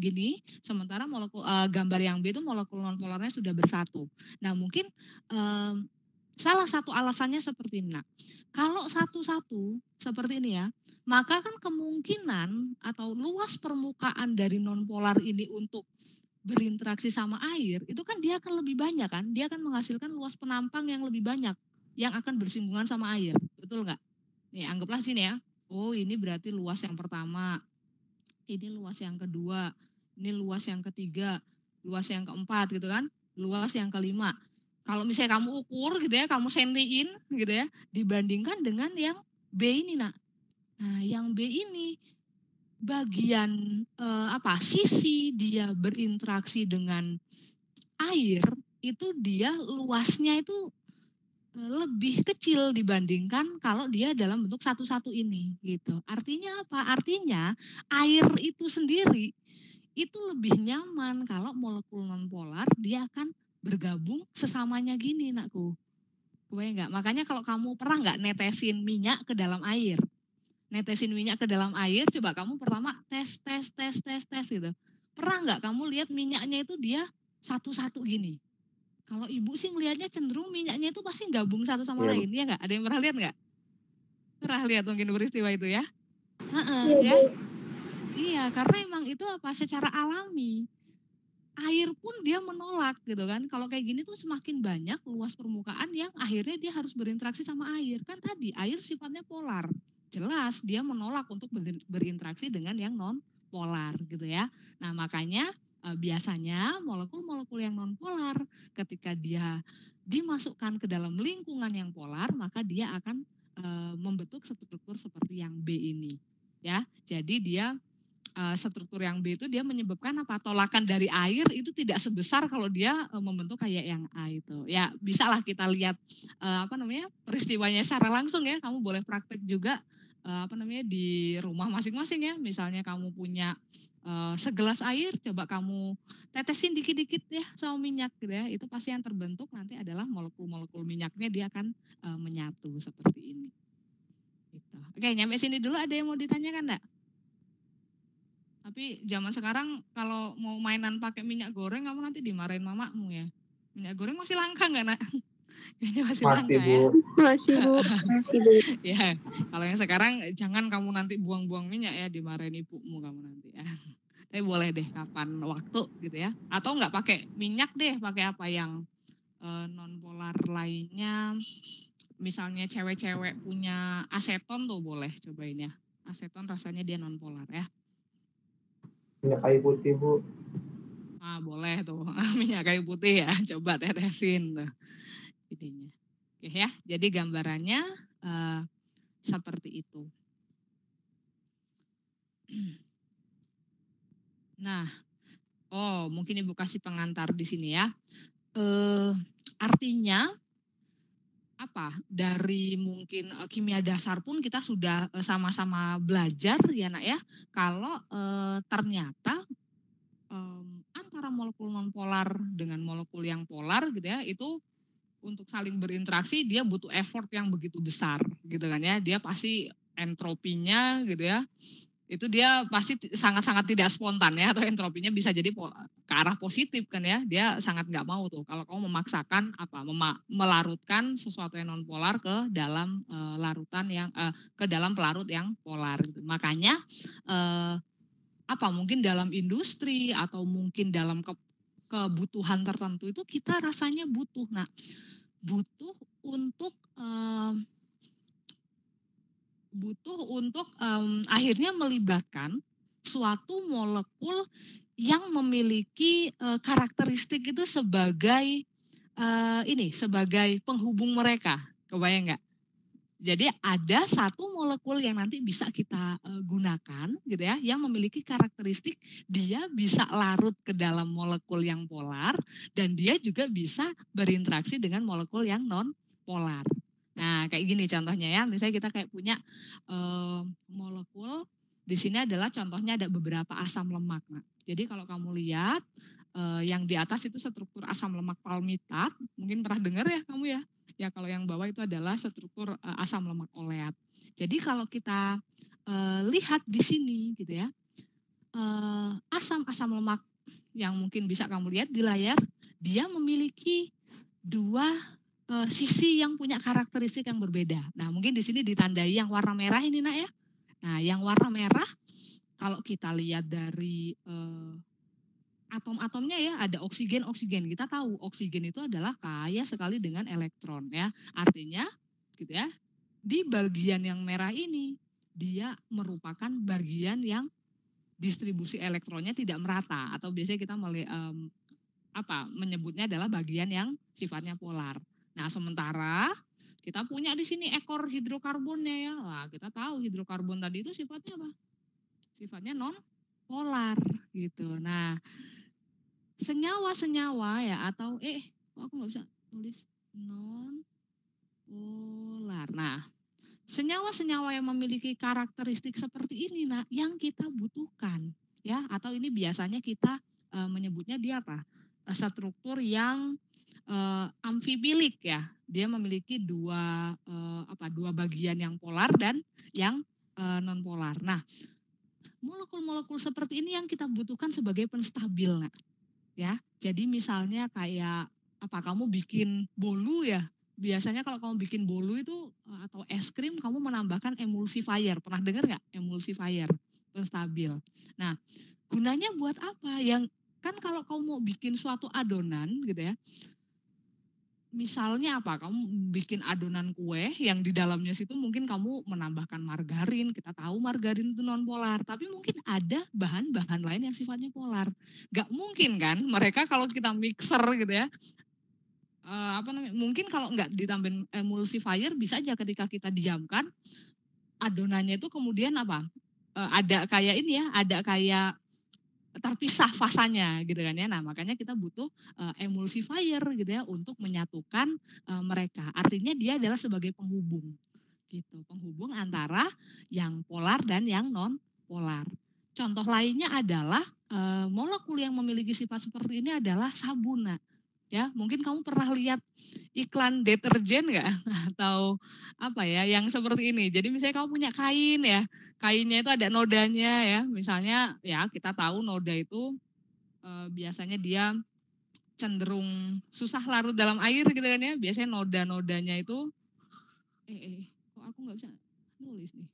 gini, sementara molekul gambar yang B itu molekul non polarnya sudah bersatu. Nah, mungkin salah satu alasannya seperti ini. Nah, kalau satu-satu seperti ini ya, maka kan kemungkinan atau luas permukaan dari non polar ini untuk berinteraksi sama air itu kan dia akan lebih banyak kan, dia akan menghasilkan luas penampang yang lebih banyak yang akan bersinggungan sama air, betul nggak? Nih anggaplah sini ya, oh ini berarti luas yang pertama, ini luas yang kedua, ini luas yang ketiga, luas yang keempat gitu kan, luas yang kelima. Kalau misalnya kamu ukur gitu ya, kamu sentiin gitu ya, dibandingkan dengan yang B ini nak. Nah yang B ini bagian sisi dia berinteraksi dengan air itu dia luasnya itu lebih kecil dibandingkan kalau dia dalam bentuk satu-satu ini gitu. Artinya apa? Artinya air itu sendiri itu lebih nyaman kalau molekul non polar dia akan bergabung sesamanya gini nakku. Kebayang nggak? Makanya kalau kamu pernah nggak netesin minyak ke dalam air? Netesin minyak ke dalam air, coba kamu pertama tes gitu. Pernah nggak kamu lihat minyaknya itu dia satu-satu gini? Kalau ibu sih ngelihatnya cenderung minyaknya itu pasti gabung satu sama lain, ya nggak? Ada yang pernah lihat nggak? Pernah lihat mungkin peristiwa itu ya? Ya. Iya, karena emang itu secara alami. Air pun dia menolak gitu kan. Kalau kayak gini tuh semakin banyak luas permukaan yang akhirnya dia harus berinteraksi sama air. Kan tadi air sifatnya polar. Jelas dia menolak untuk berinteraksi dengan yang non polar gitu ya. Nah makanya biasanya molekul-molekul yang non polar ketika dia dimasukkan ke dalam lingkungan yang polar maka dia akan membentuk struktur seperti yang B ini ya. Jadi dia struktur yang B itu dia menyebabkan tolakan dari air itu tidak sebesar kalau dia membentuk kayak yang A itu. Ya bisalah kita lihat peristiwanya secara langsung ya. Kamu boleh praktek juga di rumah masing-masing ya. Misalnya kamu punya segelas air, coba kamu tetesin dikit-dikit ya sama minyak gitu ya. Itu pasti yang terbentuk nanti adalah molekul-molekul minyaknya dia akan menyatu seperti ini. Gitu. Oke, nyampe sini dulu ada yang mau ditanyakan enggak? Tapi zaman sekarang kalau mau mainan pakai minyak goreng kamu nanti dimarahin mamamu ya. Minyak goreng masih langka nggak nak? Kayaknya masih langka Bu. ya. Masih Bu. Masih Bu. Ya, kalau yang sekarang jangan kamu nanti buang-buang minyak ya, dimarahin ibumu kamu nanti ya. Tapi boleh deh kapan waktu gitu ya. Atau nggak pakai minyak deh, pakai apa yang nonpolar lainnya, misalnya cewek-cewek punya aseton tuh boleh cobain ya. Aseton rasanya dia nonpolar ya. Minyak kayu putih, Bu. Boleh tuh minyak kayu putih ya, coba tetesin tuh ininya. Oke ya, jadi gambarannya seperti itu. Nah, mungkin Ibu kasih pengantar di sini ya. Artinya apa? Dari mungkin kimia dasar pun kita sudah sama-sama belajar ya Nak ya. Kalau ternyata antara molekul nonpolar dengan molekul yang polar gitu ya, itu untuk saling berinteraksi dia butuh effort yang begitu besar gitu kan ya. Dia pasti entropinya gitu ya, itu dia pasti sangat-sangat tidak spontan ya, atau entropinya bisa jadi ke arah positif kan ya. Dia sangat nggak mau tuh kalau kamu memaksakan melarutkan sesuatu yang nonpolar ke dalam larutan yang ke dalam pelarut yang polar gitu. Makanya mungkin dalam industri atau mungkin dalam kebutuhan tertentu itu kita rasanya butuh. Nah, butuh untuk akhirnya melibatkan suatu molekul yang memiliki karakteristik itu sebagai sebagai penghubung mereka. Kebayang nggak? Jadi ada satu molekul yang nanti bisa kita gunakan gitu ya, yang memiliki karakteristik dia bisa larut ke dalam molekul yang polar dan dia juga bisa berinteraksi dengan molekul yang non polar. Nah, kayak gini contohnya ya, misalnya kita kayak punya molekul di sini adalah contohnya ada beberapa asam lemak. Nah, jadi kalau kamu lihat yang di atas itu struktur asam lemak palmitat, mungkin pernah dengar ya kamu ya. Ya kalau yang bawah itu adalah struktur asam lemak oleat. Jadi kalau kita lihat di sini gitu ya, asam lemak yang mungkin bisa kamu lihat di layar, dia memiliki dua sisi yang punya karakteristik yang berbeda. Nah mungkin di sini ditandai yang warna merah ini Nak ya. Nah yang warna merah kalau kita lihat dari atom-atomnya ya, ada oksigen. Kita tahu oksigen itu adalah kaya sekali dengan elektron ya. Artinya gitu ya, di bagian yang merah ini dia merupakan bagian yang distribusi elektronnya tidak merata, atau biasanya kita menyebutnya adalah bagian yang sifatnya polar. Nah, sementara kita punya di sini ekor hidrokarbonnya ya. Wah, kita tahu hidrokarbon tadi itu sifatnya apa? Sifatnya non polar gitu. Nah, senyawa-senyawa ya atau kok aku nggak bisa tulis non polar. Nah, senyawa-senyawa yang memiliki karakteristik seperti ini nah yang kita butuhkan ya, atau ini biasanya kita menyebutnya dia apa? Struktur yang amfibilik ya. Dia memiliki dua bagian yang polar dan yang non polar. Nah, molekul-molekul seperti ini yang kita butuhkan sebagai penstabil nah. Ya, jadi misalnya kayak kamu bikin bolu ya, biasanya kalau kamu bikin bolu itu atau es krim kamu menambahkan emulsifier, pernah dengar nggak emulsifier penstabil. Nah gunanya buat apa? Yang kan kalau kamu mau bikin suatu adonan gitu ya, misalnya kamu bikin adonan kue yang di dalamnya situ mungkin kamu menambahkan margarin. Kita tahu margarin itu non polar, tapi mungkin ada bahan-bahan lain yang sifatnya polar. Gak mungkin kan mereka kalau kita mixer gitu ya, mungkin kalau nggak ditambahin emulsifier bisa aja ketika kita diamkan adonannya itu kemudian ada kayak ini ya, ada kayak terpisah fasanya gitu kan ya. Nah makanya kita butuh emulsifier gitu ya untuk menyatukan mereka. Artinya dia adalah sebagai penghubung gitu, penghubung antara yang polar dan yang non polar. Contoh lainnya adalah molekul yang memiliki sifat seperti ini adalah sabun. Ya, mungkin kamu pernah lihat iklan deterjen nggak? Atau yang seperti ini. Jadi misalnya kamu punya kain ya, kainnya itu ada nodanya ya. Misalnya ya kita tahu noda itu biasanya dia cenderung susah larut dalam air gitu kan ya. Biasanya noda-nodanya itu, kok aku nggak bisa nulis nih.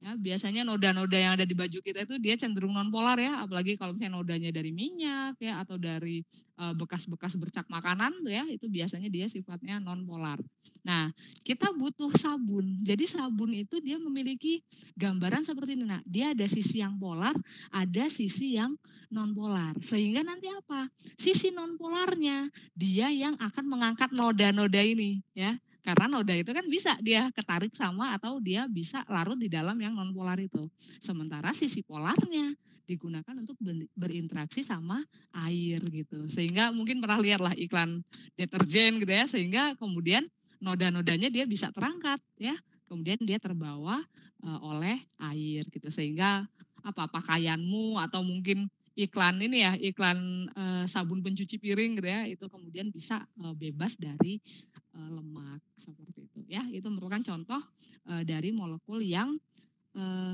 Ya, biasanya noda-noda yang ada di baju kita itu dia cenderung nonpolar ya, apalagi kalau misalnya nodanya dari minyak ya atau dari bekas-bekas bercak makanan tuh ya, itu biasanya dia sifatnya nonpolar. Nah, kita butuh sabun. Jadi sabun itu dia memiliki gambaran seperti ini. Nah, dia ada sisi yang polar, ada sisi yang nonpolar. Sehingga nanti apa? Sisi nonpolarnya dia yang akan mengangkat noda-noda ini ya. Karena noda itu kan bisa dia ketarik sama atau dia bisa larut di dalam yang non-polar itu. Sementara sisi polarnya digunakan untuk berinteraksi sama air gitu. Sehingga mungkin pernah lihat lah iklan deterjen gitu ya. Sehingga kemudian noda-nodanya dia bisa terangkat ya. Kemudian dia terbawa oleh air gitu. Sehingga pakaianmu atau mungkin iklan ini ya, iklan sabun pencuci piring gitu ya, itu kemudian bisa bebas dari lemak seperti itu ya. Itu merupakan contoh dari molekul yang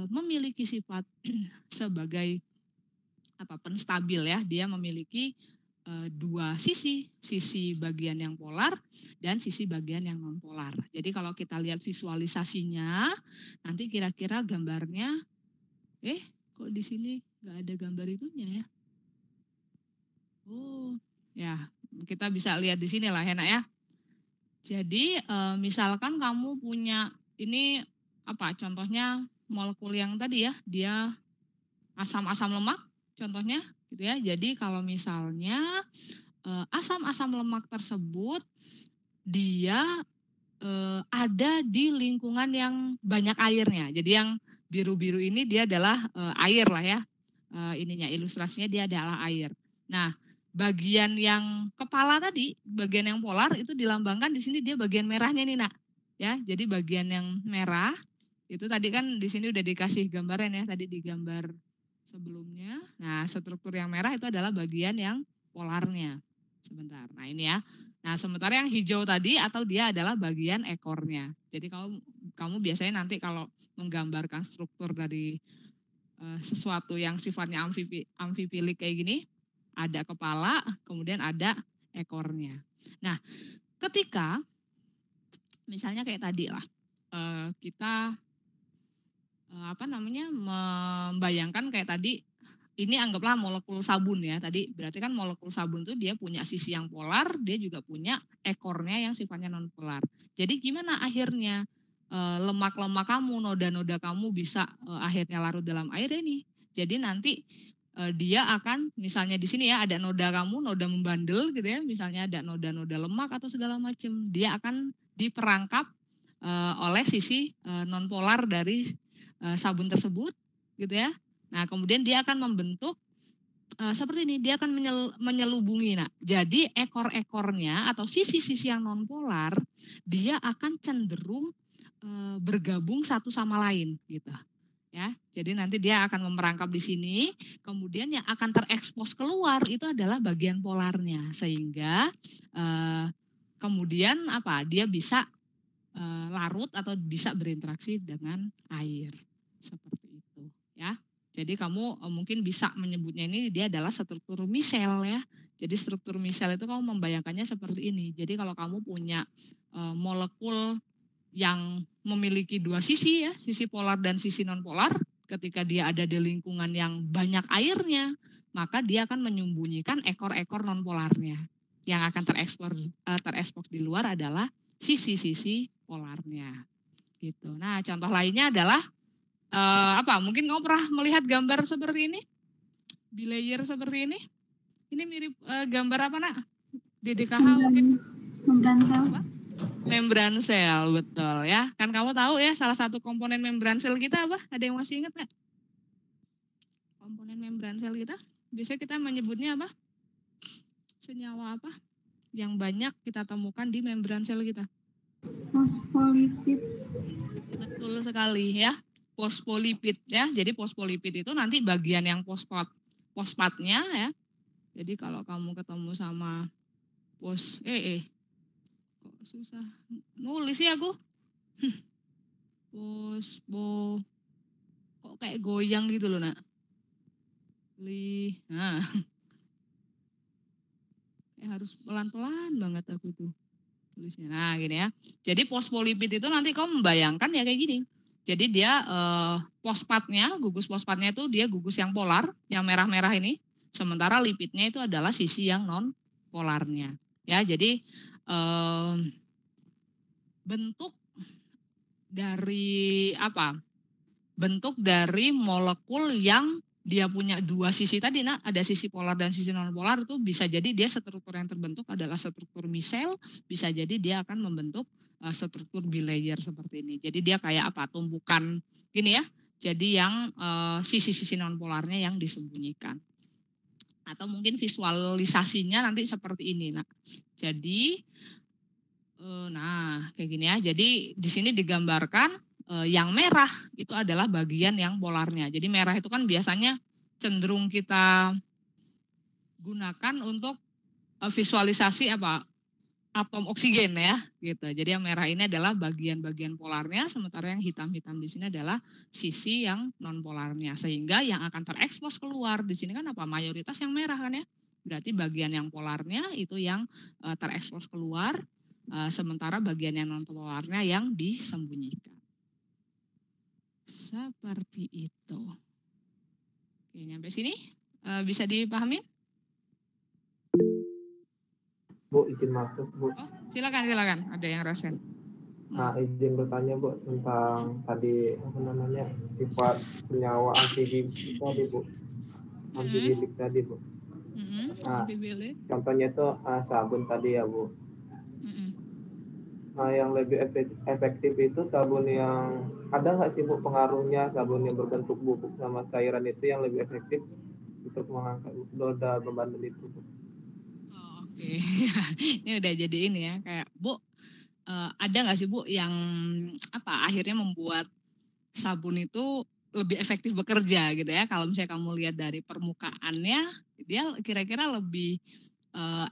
memiliki sifat sebagai penstabil ya. Dia memiliki dua sisi bagian yang polar dan sisi bagian yang non polar. Jadi kalau kita lihat visualisasinya, nanti kira-kira gambarnya, kok di sini nggak ada gambar itunya ya? Oh, ya kita bisa lihat di sini lah enak ya. Jadi misalkan kamu punya ini contohnya molekul yang tadi ya, dia asam-asam lemak contohnya gitu ya. Jadi kalau misalnya asam-asam lemak tersebut dia ada di lingkungan yang banyak airnya. Jadi yang biru-biru ini dia adalah air lah ya. Ininya ilustrasinya dia adalah air. Nah, bagian yang kepala tadi, bagian yang polar itu dilambangkan di sini dia bagian merahnya nih nak, ya. Jadi bagian yang merah itu tadi kan di sini udah dikasih gambaran ya, tadi di gambar sebelumnya. Nah, struktur yang merah itu adalah bagian yang polarnya. Sebentar, nah ini ya. Nah, sementara yang hijau tadi atau dia adalah bagian ekornya. Jadi kamu biasanya nanti kalau menggambarkan struktur dari sesuatu yang sifatnya amfifilik kayak gini, ada kepala, kemudian ada ekornya. Nah, ketika misalnya kayak tadi lah, kita membayangkan kayak tadi, ini anggaplah molekul sabun ya. Tadi berarti kan molekul sabun itu dia punya sisi yang polar, dia juga punya ekornya yang sifatnya non polar. Jadi gimana akhirnya lemak-lemak kamu, noda-noda kamu bisa akhirnya larut dalam air ini. Jadi nanti dia akan misalnya di sini ya ada noda kamu, noda membandel gitu ya, misalnya ada noda-noda lemak atau segala macam, dia akan diperangkap oleh sisi non polar dari sabun tersebut gitu ya. Nah, kemudian dia akan membentuk seperti ini, dia akan menyelubungi. Nah, jadi ekor-ekornya atau sisi-sisi yang non polar dia akan cenderung bergabung satu sama lain gitu. Ya, jadi nanti dia akan memerangkap di sini, kemudian yang akan terekspos keluar itu adalah bagian polarnya, sehingga kemudian dia bisa larut atau bisa berinteraksi dengan air seperti itu ya. Jadi kamu mungkin bisa menyebutnya ini dia adalah struktur misel ya. Jadi struktur misel itu kamu membayangkannya seperti ini. Jadi kalau kamu punya molekul yang memiliki dua sisi ya, sisi polar dan sisi non polar, ketika dia ada di lingkungan yang banyak airnya, maka dia akan menyembunyikan ekor-ekor non polarnya. Yang akan terekspos di luar adalah sisi-sisi polarnya. Gitu. Nah, contoh lainnya adalah mungkin kamu pernah melihat gambar seperti ini? Bilayer seperti ini? Ini mirip gambar apa nak? DDKH mungkin? Membran sel. Membran sel, betul ya. Kan kamu tahu ya salah satu komponen membran sel kita apa? Ada yang masih ingat nggak? Komponen membran sel kita? Biasanya kita menyebutnya apa? Senyawa apa? Yang banyak kita temukan di membran sel kita? Fosfolipid. Betul sekali ya. Fosfolipid ya. Jadi fosfolipid itu nanti bagian yang fosfatnya ya. Jadi kalau kamu ketemu sama kok susah nulis ya aku. Kok kayak goyang gitu loh nak. Nah. Harus pelan-pelan banget aku tuh tulisnya. Nah gini ya. Jadi fosfolipid itu nanti kamu membayangkan ya kayak gini. Jadi dia fosfatnya, gugus fosfatnya itu dia gugus yang polar, yang merah-merah ini. Sementara lipidnya itu adalah sisi yang non polarnya. Ya, jadi bentuk dari apa? Bentuk dari molekul yang dia punya dua sisi tadi, nah ada sisi polar dan sisi non polar, itu bisa jadi dia struktur yang terbentuk adalah struktur misel, bisa jadi dia akan membentuk struktur bilayer seperti ini. Jadi dia kayak apa? Tumpukan gini ya. Jadi yang sisi-sisi non polarnya yang disembunyikan. Atau mungkin visualisasinya nanti seperti ini. Nah, jadi kayak gini ya. Jadi di sini digambarkan yang merah itu adalah bagian yang polarnya. Jadi merah itu kan biasanya cenderung kita gunakan untuk visualisasi apa? Atom oksigen ya, gitu. Jadi yang merah ini adalah bagian-bagian polarnya, sementara yang hitam-hitam di sini adalah sisi yang non polarnya. Sehingga yang akan terekspos keluar di sini kan apa? Mayoritas yang merah kan ya. Berarti bagian yang polarnya itu yang terekspos keluar, sementara bagian yang non polarnya yang disembunyikan. Seperti itu. Oke, nyampe sini bisa dipahami? Bu, izin masuk, Bu. Oh, silakan. Ada yang rasen. Nah, izin bertanya, Bu, tentang tadi sifat senyawa antibilik tadi, Bu. Antibilik tadi, Bu. Nah, contohnya itu sabun tadi ya, Bu. Nah, yang lebih efektif itu sabun yang ada nggak sih, Bu, pengaruhnya sabun yang berbentuk bubuk sama cairan itu yang lebih efektif untuk mengangkat noda beban itu, Bu? Oh, oke. Ini udah jadi ini ya, kayak Bu, ada nggak sih Bu yang akhirnya membuat sabun itu lebih efektif bekerja gitu ya? Kalau misalnya kamu lihat dari permukaannya, dia kira-kira lebih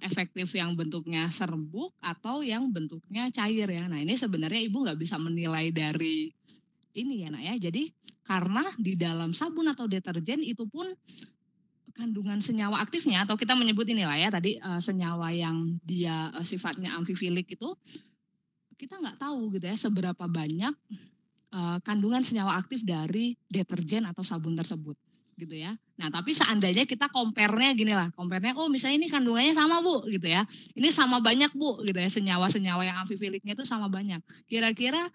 efektif yang bentuknya serbuk atau yang bentuknya cair ya. Nah ini sebenarnya Ibu nggak bisa menilai dari ini ya Nak ya. Jadi karena di dalam sabun atau deterjen itu pun kandungan senyawa aktifnya atau kita menyebut inilah ya tadi senyawa yang dia sifatnya amfifilik itu kita nggak tahu gitu ya seberapa banyak kandungan senyawa aktif dari deterjen atau sabun tersebut gitu ya. Nah tapi seandainya kita compare-nya gini lah, compare-nya oh misalnya ini kandungannya sama Bu gitu ya, ini sama banyak Bu gitu ya, senyawa-senyawa yang amfifiliknya itu sama banyak. Kira-kira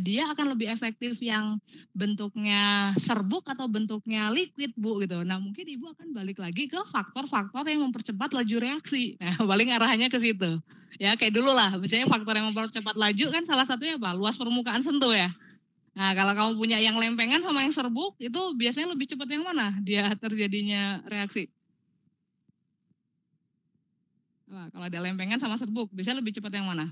dia akan lebih efektif yang bentuknya serbuk atau bentuknya liquid Bu gitu. Nah mungkin Ibu akan balik lagi ke faktor-faktor yang mempercepat laju reaksi. Nah paling arahnya ke situ. Ya kayak dulu lah, misalnya faktor yang mempercepat laju kan salah satunya apa? Luas permukaan sentuh ya. Nah kalau kamu punya yang lempengan sama yang serbuk itu biasanya lebih cepat yang mana dia terjadinya reaksi? Wah, kalau ada lempengan sama serbuk biasanya lebih cepat yang mana?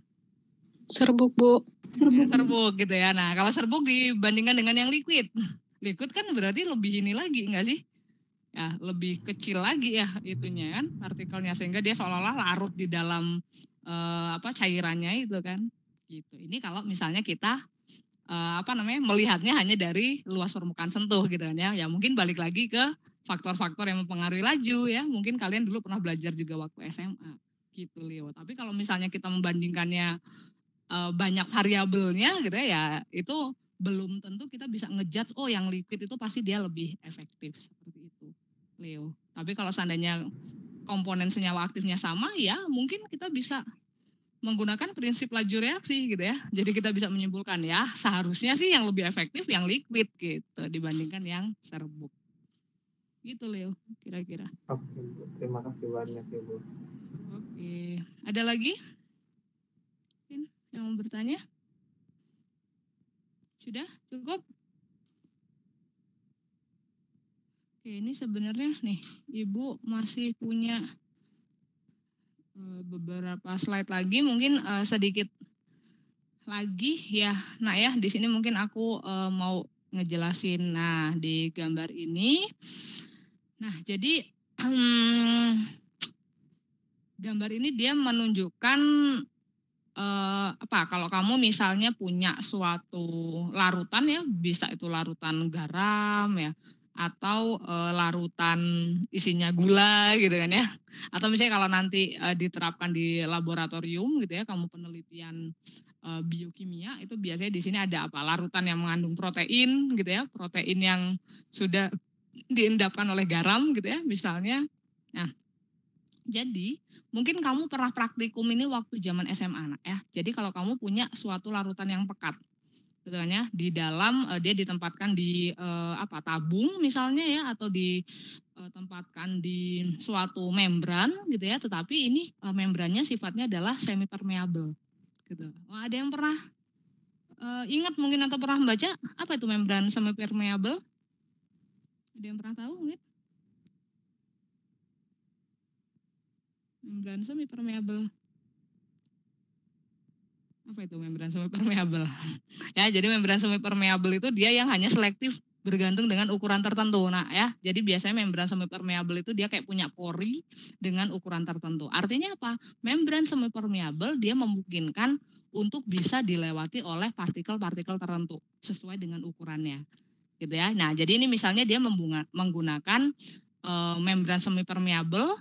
Serbuk, Bu. Serbuk gitu ya. Nah kalau serbuk dibandingkan dengan yang liquid. Liquid kan berarti lebih ini lagi enggak sih? Ya lebih kecil lagi ya itunya kan partikelnya sehingga dia seolah-olah larut di dalam cairannya itu kan. Gitu. Ini kalau misalnya kita melihatnya hanya dari luas permukaan sentuh gitu kan ya. Ya mungkin balik lagi ke faktor-faktor yang mempengaruhi laju ya. Mungkin kalian dulu pernah belajar juga waktu SMA gitu Leo. Tapi kalau misalnya kita membandingkannya banyak variabelnya gitu ya itu belum tentu kita bisa ngejudge oh yang liquid itu pasti dia lebih efektif seperti itu Leo. Tapi kalau seandainya komponen senyawa aktifnya sama ya mungkin kita bisa menggunakan prinsip laju reaksi gitu ya. Jadi kita bisa menyimpulkan ya seharusnya sih yang lebih efektif yang liquid gitu dibandingkan yang serbuk. Gitu Leo kira-kira. Oke, Bu. Terima kasih banyak ya Bu. Oke, ada lagi yang mau bertanya? Sudah cukup? Oke, ini sebenarnya nih Ibu masih punya beberapa slide lagi mungkin sedikit lagi ya Nak ya di sini mungkin aku mau ngejelasin nah di gambar ini nah jadi gambar ini dia menunjukkan kalau kamu misalnya punya suatu larutan ya bisa itu larutan garam ya atau larutan isinya gula gitu kan ya. Atau misalnya kalau nanti diterapkan di laboratorium gitu ya, kamu penelitian biokimia, itu biasanya di sini ada apa? Larutan yang mengandung protein gitu ya, protein yang sudah diendapkan oleh garam gitu ya misalnya. Nah, jadi mungkin kamu pernah praktikum ini waktu zaman SMA ya. Jadi kalau kamu punya suatu larutan yang pekat, betulnya di dalam dia ditempatkan di tabung misalnya ya, atau ditempatkan di suatu membran gitu ya, tetapi ini membrannya sifatnya adalah semi permeable gitu. Wah, ada yang pernah ingat mungkin atau pernah membaca apa itu membran semi permeable? Ada yang pernah tahu mungkin? Membran semi permeable. Apa itu membran semi permeable? Ya, jadi membran semi permeable itu dia yang hanya selektif bergantung dengan ukuran tertentu. Nah ya, jadi biasanya membran semi permeable itu dia kayak punya pori dengan ukuran tertentu. Artinya apa? Membran semi permeable dia memungkinkan untuk bisa dilewati oleh partikel-partikel tertentu sesuai dengan ukurannya, gitu ya. Nah, jadi ini misalnya dia menggunakan membran semi permeable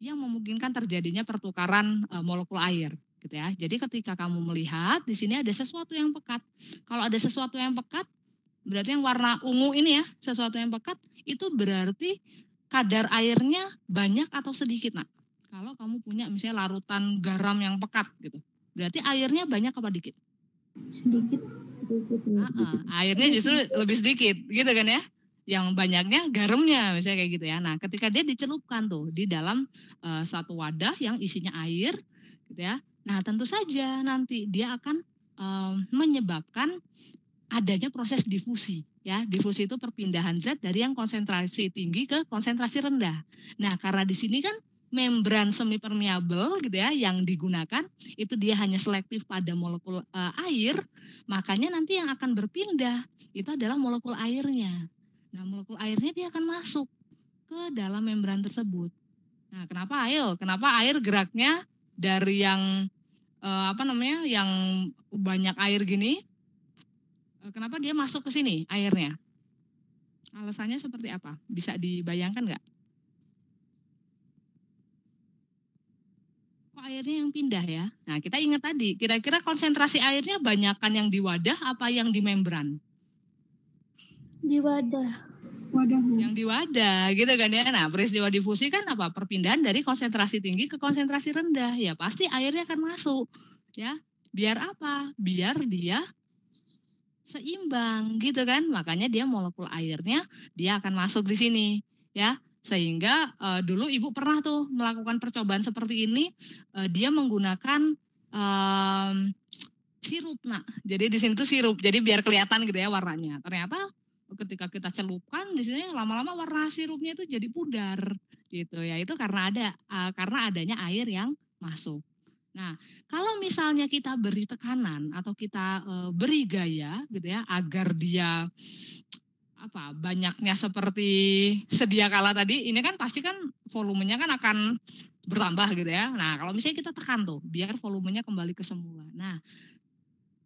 yang memungkinkan terjadinya pertukaran molekul air, gitu ya. Jadi ketika kamu melihat di sini ada sesuatu yang pekat. Kalau ada sesuatu yang pekat, berarti yang warna ungu ini ya, sesuatu yang pekat, itu berarti kadar airnya banyak atau sedikit, nak. Kalau kamu punya misalnya larutan garam yang pekat gitu, berarti airnya banyak apa dikit? Sedikit. Airnya justru lebih sedikit, gitu kan ya? Yang banyaknya garamnya, misalnya kayak gitu ya. Nah, ketika dia dicelupkan tuh di dalam satu wadah yang isinya air, gitu ya. Nah, tentu saja nanti dia akan menyebabkan adanya proses difusi, ya. Difusi itu perpindahan zat dari yang konsentrasi tinggi ke konsentrasi rendah. Nah, karena di sini kan membran semi permeable gitu ya yang digunakan itu dia hanya selektif pada molekul air, makanya nanti yang akan berpindah itu adalah molekul airnya. Nah, molekul airnya dia akan masuk ke dalam membran tersebut. Nah, kenapa air geraknya dari yang yang banyak air gini, kenapa dia masuk ke sini airnya? Alasannya seperti apa? Bisa dibayangkan nggak? Kok airnya yang pindah ya? Nah, kita ingat tadi, kira-kira konsentrasi airnya banyakan yang di wadah apa yang di membran? Di wadah. Yang di wadah gitu kan ya. Nah, peristiwa difusi kan apa? Perpindahan dari konsentrasi tinggi ke konsentrasi rendah. Ya pasti airnya akan masuk ya. Biar apa? Biar dia seimbang gitu kan. Makanya dia molekul airnya dia akan masuk di sini ya. Sehingga dulu Ibu pernah tuh melakukan percobaan seperti ini, dia menggunakan sirup, nak. Jadi di sini tuh sirup, jadi biar kelihatan gitu ya warnanya. Ternyata ketika kita celupkan di sini lama-lama warna sirupnya itu jadi pudar gitu ya. Itu karena adanya air yang masuk. Nah, kalau misalnya kita beri tekanan atau kita beri gaya gitu ya agar dia banyaknya seperti sedia kala tadi, ini kan pasti kan volumenya kan akan bertambah gitu ya. Nah, kalau misalnya kita tekan tuh biar volumenya kembali ke semula. Nah,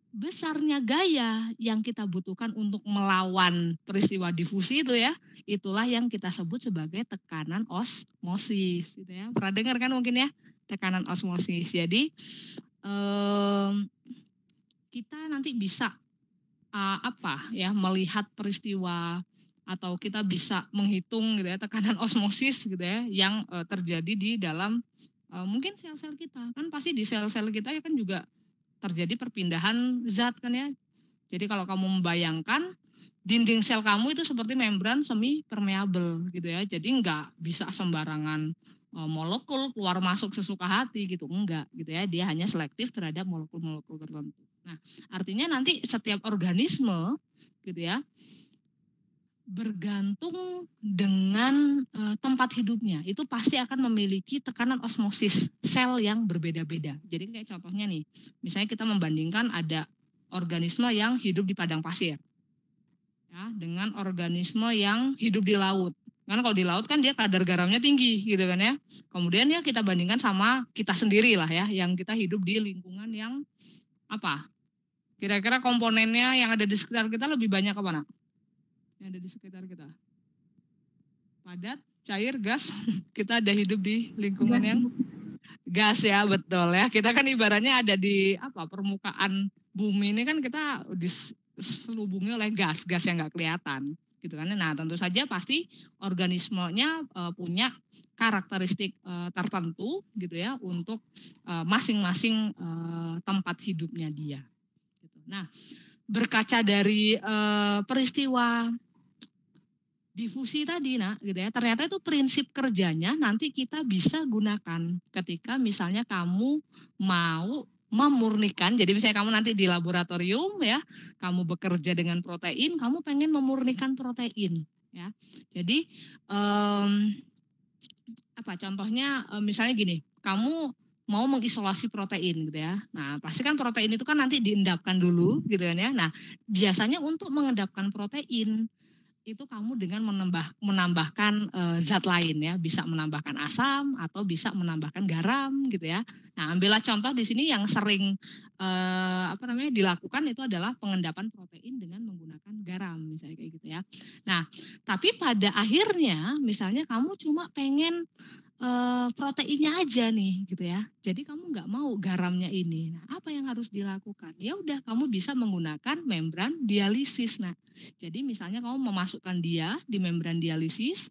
besarnya gaya yang kita butuhkan untuk melawan peristiwa difusi itu ya, itulah yang kita sebut sebagai tekanan osmosis gitu ya. Pernah dengar kan mungkin ya, tekanan osmosis. Jadi kita nanti bisa melihat peristiwa atau kita bisa menghitung gitu ya tekanan osmosis gitu ya yang terjadi di dalam mungkin sel-sel kita. Kan pasti di sel-sel kita ya kan juga terjadi perpindahan zat kan ya. Jadi kalau kamu membayangkan dinding sel kamu itu seperti membran semi permeable gitu ya. Jadi enggak bisa sembarangan molekul keluar masuk sesuka hati gitu, enggak gitu ya. Dia hanya selektif terhadap molekul-molekul tertentu. Nah, artinya nanti setiap organisme gitu ya bergantung dengan tempat hidupnya itu pasti akan memiliki tekanan osmosis sel yang berbeda-beda. Jadi kayak contohnya nih, misalnya kita membandingkan ada organisme yang hidup di padang pasir ya dengan organisme yang hidup di laut. Kan kalau di laut kan dia kadar garamnya tinggi gitu kan ya. Kemudian ya kita bandingkan sama kita sendiri lah ya yang kita hidup di lingkungan yang kira-kira komponennya yang ada di sekitar kita lebih banyak apa nak? yang ada di sekitar kita? Padat, cair, gas. Kita ada hidup di lingkungan Gas, yang Bu. gas ya, betul ya. Kita kan ibaratnya ada di permukaan bumi ini kan kita diselubungi oleh gas yang nggak kelihatan gitu kan. Nah, tentu saja pasti organismenya punya karakteristik tertentu gitu ya untuk masing-masing tempat hidupnya dia. Gitu. Nah, berkaca dari peristiwa difusi tadi, gitu ya, ternyata itu prinsip kerjanya nanti kita bisa gunakan ketika misalnya kamu mau memurnikan. Jadi misalnya kamu nanti di laboratorium ya, kamu bekerja dengan protein, kamu pengen memurnikan protein ya. Jadi contohnya misalnya gini, kamu mau mengisolasi protein gitu ya. Nah, pasti kan protein itu kan nanti diendapkan dulu gitu kan ya. Nah, biasanya untuk mengendapkan protein itu kamu dengan menambahkan zat lain ya, bisa menambahkan asam atau bisa menambahkan garam gitu ya. Nah, ambillah contoh di sini yang sering dilakukan itu adalah pengendapan protein dengan menggunakan garam misalnya kayak gitu ya. Nah, tapi pada akhirnya misalnya kamu cuma pengen proteinnya aja nih gitu ya. Jadi kamu nggak mau garamnya ini. Nah, apa yang harus dilakukan? Ya udah, kamu bisa menggunakan membran dialisis. Nah, jadi misalnya kamu memasukkan dia di membran dialisis,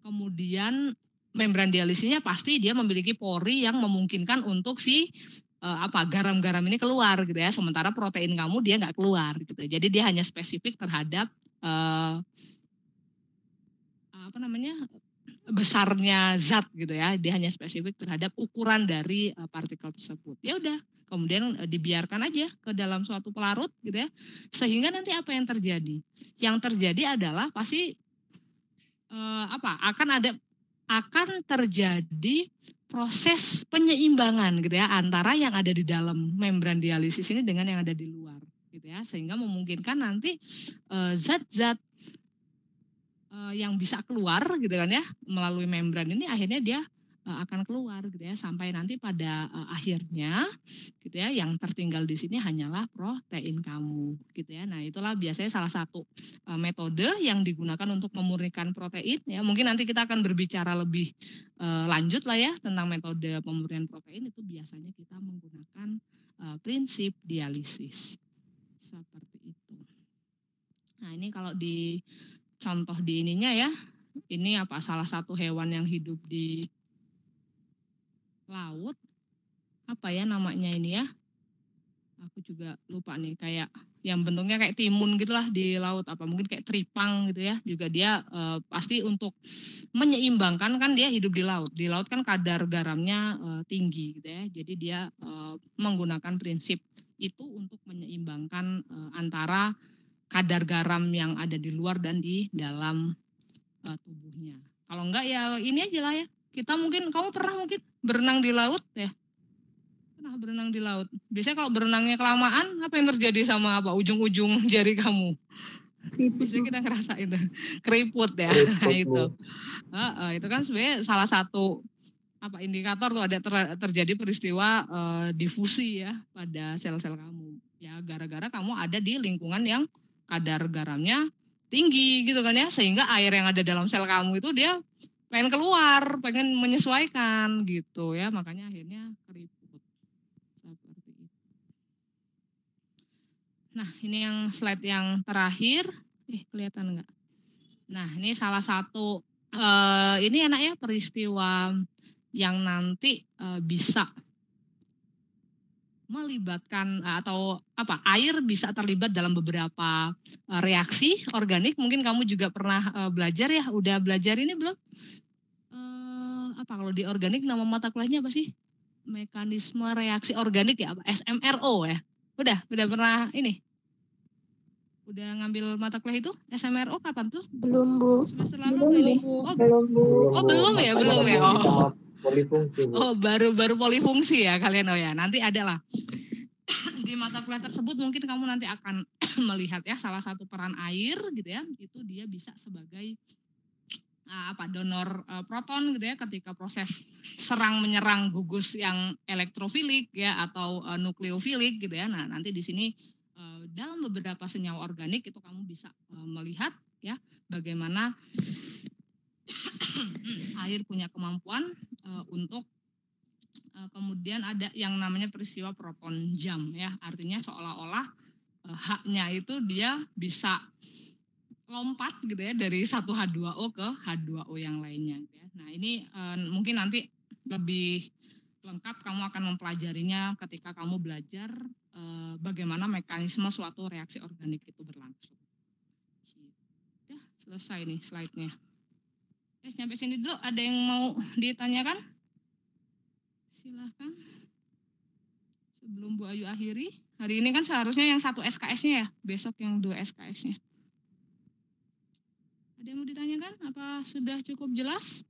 kemudian membran dialisisnya pasti dia memiliki pori yang memungkinkan untuk si garam-garam ini keluar gitu ya. Sementara protein kamu dia nggak keluar gitu. Jadi dia hanya spesifik terhadap besarnya zat gitu ya, dia hanya spesifik terhadap ukuran dari partikel tersebut. Ya udah, kemudian dibiarkan aja ke dalam suatu pelarut gitu ya, sehingga nanti apa yang terjadi? Yang terjadi adalah pasti akan terjadi proses penyeimbangan gitu ya antara yang ada di dalam membran dialisis ini dengan yang ada di luar gitu ya, sehingga memungkinkan nanti zat-zat yang bisa keluar gitu kan ya melalui membran ini akhirnya dia akan keluar gitu ya, sampai nanti pada akhirnya gitu ya yang tertinggal di sini hanyalah protein kamu gitu ya. Nah, itulah biasanya salah satu metode yang digunakan untuk memurnikan protein ya. Mungkin nanti kita akan berbicara lebih lanjut lah ya tentang metode pemurnian protein. Itu biasanya kita menggunakan prinsip dialisis seperti itu. Nah, ini kalau di contoh di ininya ya, ini salah satu hewan yang hidup di laut, namanya ini ya, aku juga lupa nih, kayak yang bentuknya kayak timun gitulah di laut, mungkin kayak teripang gitu ya, juga dia pasti untuk menyeimbangkan, kan dia hidup di laut kan kadar garamnya tinggi gitu ya, jadi dia menggunakan prinsip itu untuk menyeimbangkan antara kadar garam yang ada di luar dan di dalam tubuhnya. Kalau enggak ya ini aja lah ya. Kamu pernah mungkin berenang di laut ya? Pernah berenang di laut. Biasanya kalau berenangnya kelamaan, apa yang terjadi sama ujung-ujung jari kamu? Biasanya kita ngerasa itu keriput ya. Nah itu. Itu kan sebenarnya salah satu indikator tuh ada terjadi peristiwa difusi ya pada sel-sel kamu. Ya gara-gara kamu ada di lingkungan yang kadar garamnya tinggi gitu kan ya, sehingga air yang ada dalam sel kamu itu dia pengen keluar, pengen menyesuaikan gitu ya, makanya akhirnya keriput seperti itu. Nah, ini yang slide yang terakhir, kelihatan nggak? Nah, ini salah satu ini enaknya peristiwa yang nanti bisa melibatkan atau air bisa terlibat dalam beberapa reaksi organik. Mungkin kamu juga pernah belajar ya, udah belajar ini belum? Kalau di organik nama mata kuliahnya apa sih? Mekanisme reaksi organik ya, SMRO ya. Udah pernah ini? Udah ngambil mata kuliah itu? SMRO kapan tuh? Belum, Bu. Semester lalu Belum, Bu. Belum ya. Polifungsi, Bu. Baru polifungsi ya kalian ya. Nanti ada lah. Di mata kuliah tersebut mungkin kamu nanti akan melihat ya salah satu peran air gitu ya. Itu dia bisa sebagai donor proton gitu ya ketika proses serang menyerang gugus yang elektrofilik ya atau nukleofilik gitu ya. Nah, nanti di sini dalam beberapa senyawa organik itu kamu bisa melihat ya bagaimana air punya kemampuan untuk kemudian ada yang namanya peristiwa proton jam ya, artinya seolah-olah H-nya itu dia bisa lompat gitu ya dari satu H2O ke H2O yang lainnya gitu ya. Nah ini mungkin nanti lebih lengkap kamu akan mempelajarinya ketika kamu belajar bagaimana mekanisme suatu reaksi organik itu berlangsung. Ya, selesai nih slide-nya. Sampai sini dulu, ada yang mau ditanyakan? Silahkan. Sebelum Bu Ayu akhiri, hari ini kan seharusnya yang 1 SKS-nya ya, besok yang 2 SKS-nya. Ada yang mau ditanyakan? Apa sudah cukup jelas?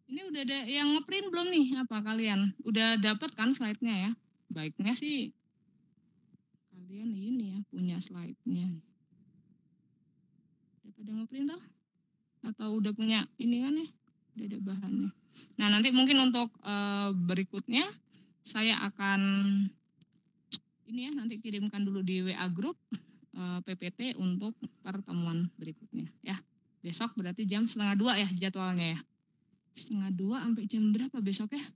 Ini udah ada yang ngeprint belum nih? Apa kalian? Udah dapat kan slide-nya ya? Baiknya sih kalian ini ya punya slide-nya. Udah pada ngeprint toh? Atau udah punya ini kan ya? Udah ada bahannya. Nah nanti mungkin untuk berikutnya saya akan ini ya nanti kirimkan dulu di WA Group PPT untuk pertemuan berikutnya ya. Besok berarti jam 1:30 ya jadwalnya ya. 1:30 sampai jam berapa besok ya?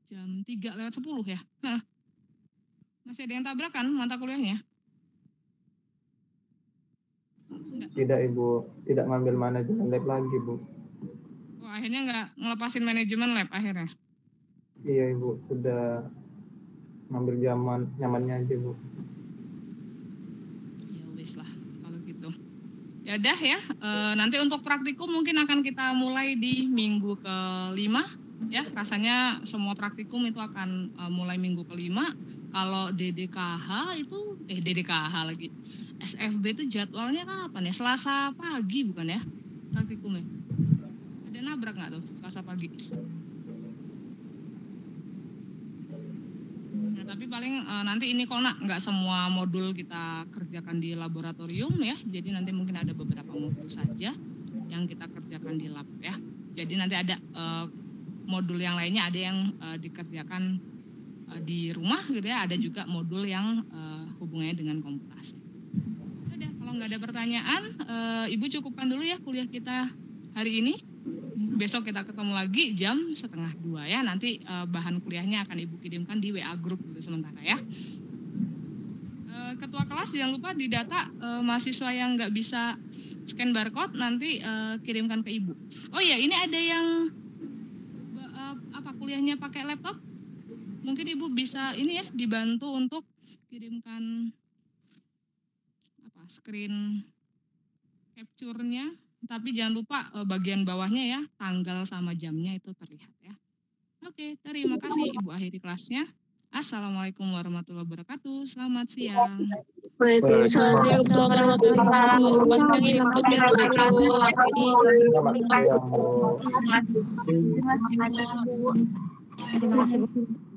Jam 3:10 ya. Masih ada yang tabrakan mata kuliahnya? Tidak Ibu, tidak ngambil manajemen lab lagi Bu. Oh, akhirnya nggak ngelepasin manajemen lab akhirnya? Iya Ibu, sudah ngambil nyamannya aja Bu. Ya wis lah kalau gitu. Ya udah ya, nanti untuk praktikum mungkin akan kita mulai di minggu ke-5 ya. Rasanya semua praktikum itu akan mulai minggu ke-5. Kalau DDKH itu DDKH lagi. SFB itu jadwalnya kapan ya? Selasa pagi bukan ya praktikumnya? Ada nabrak nggak tuh Selasa pagi? Nah, tapi paling nanti ini kok nggak semua modul kita kerjakan di laboratorium ya. Jadi nanti mungkin ada beberapa modul saja yang kita kerjakan di lab ya. Jadi nanti ada modul yang lainnya ada yang dikerjakan di rumah gitu ya. Ada juga modul yang hubungannya dengan komputasi. Udah, kalau nggak ada pertanyaan, Ibu cukupkan dulu ya kuliah kita hari ini. Besok kita ketemu lagi jam 1:30 ya. Nanti bahan kuliahnya akan Ibu kirimkan di WA Group dulu sementara ya. Ketua kelas jangan lupa di data mahasiswa yang nggak bisa scan barcode nanti kirimkan ke Ibu. Oh iya, ini ada yang kuliahnya pakai laptop. Mungkin Ibu bisa ini ya dibantu untuk kirimkan screen capture-nya. Tapi jangan lupa bagian bawahnya ya, tanggal sama jamnya itu terlihat ya. Oke, terima kasih Ibu akhiri kelasnya. Assalamualaikum warahmatullahi wabarakatuh. Selamat siang. Waalaikumsalam warahmatullahi wabarakatuh. Terima kasih Bu.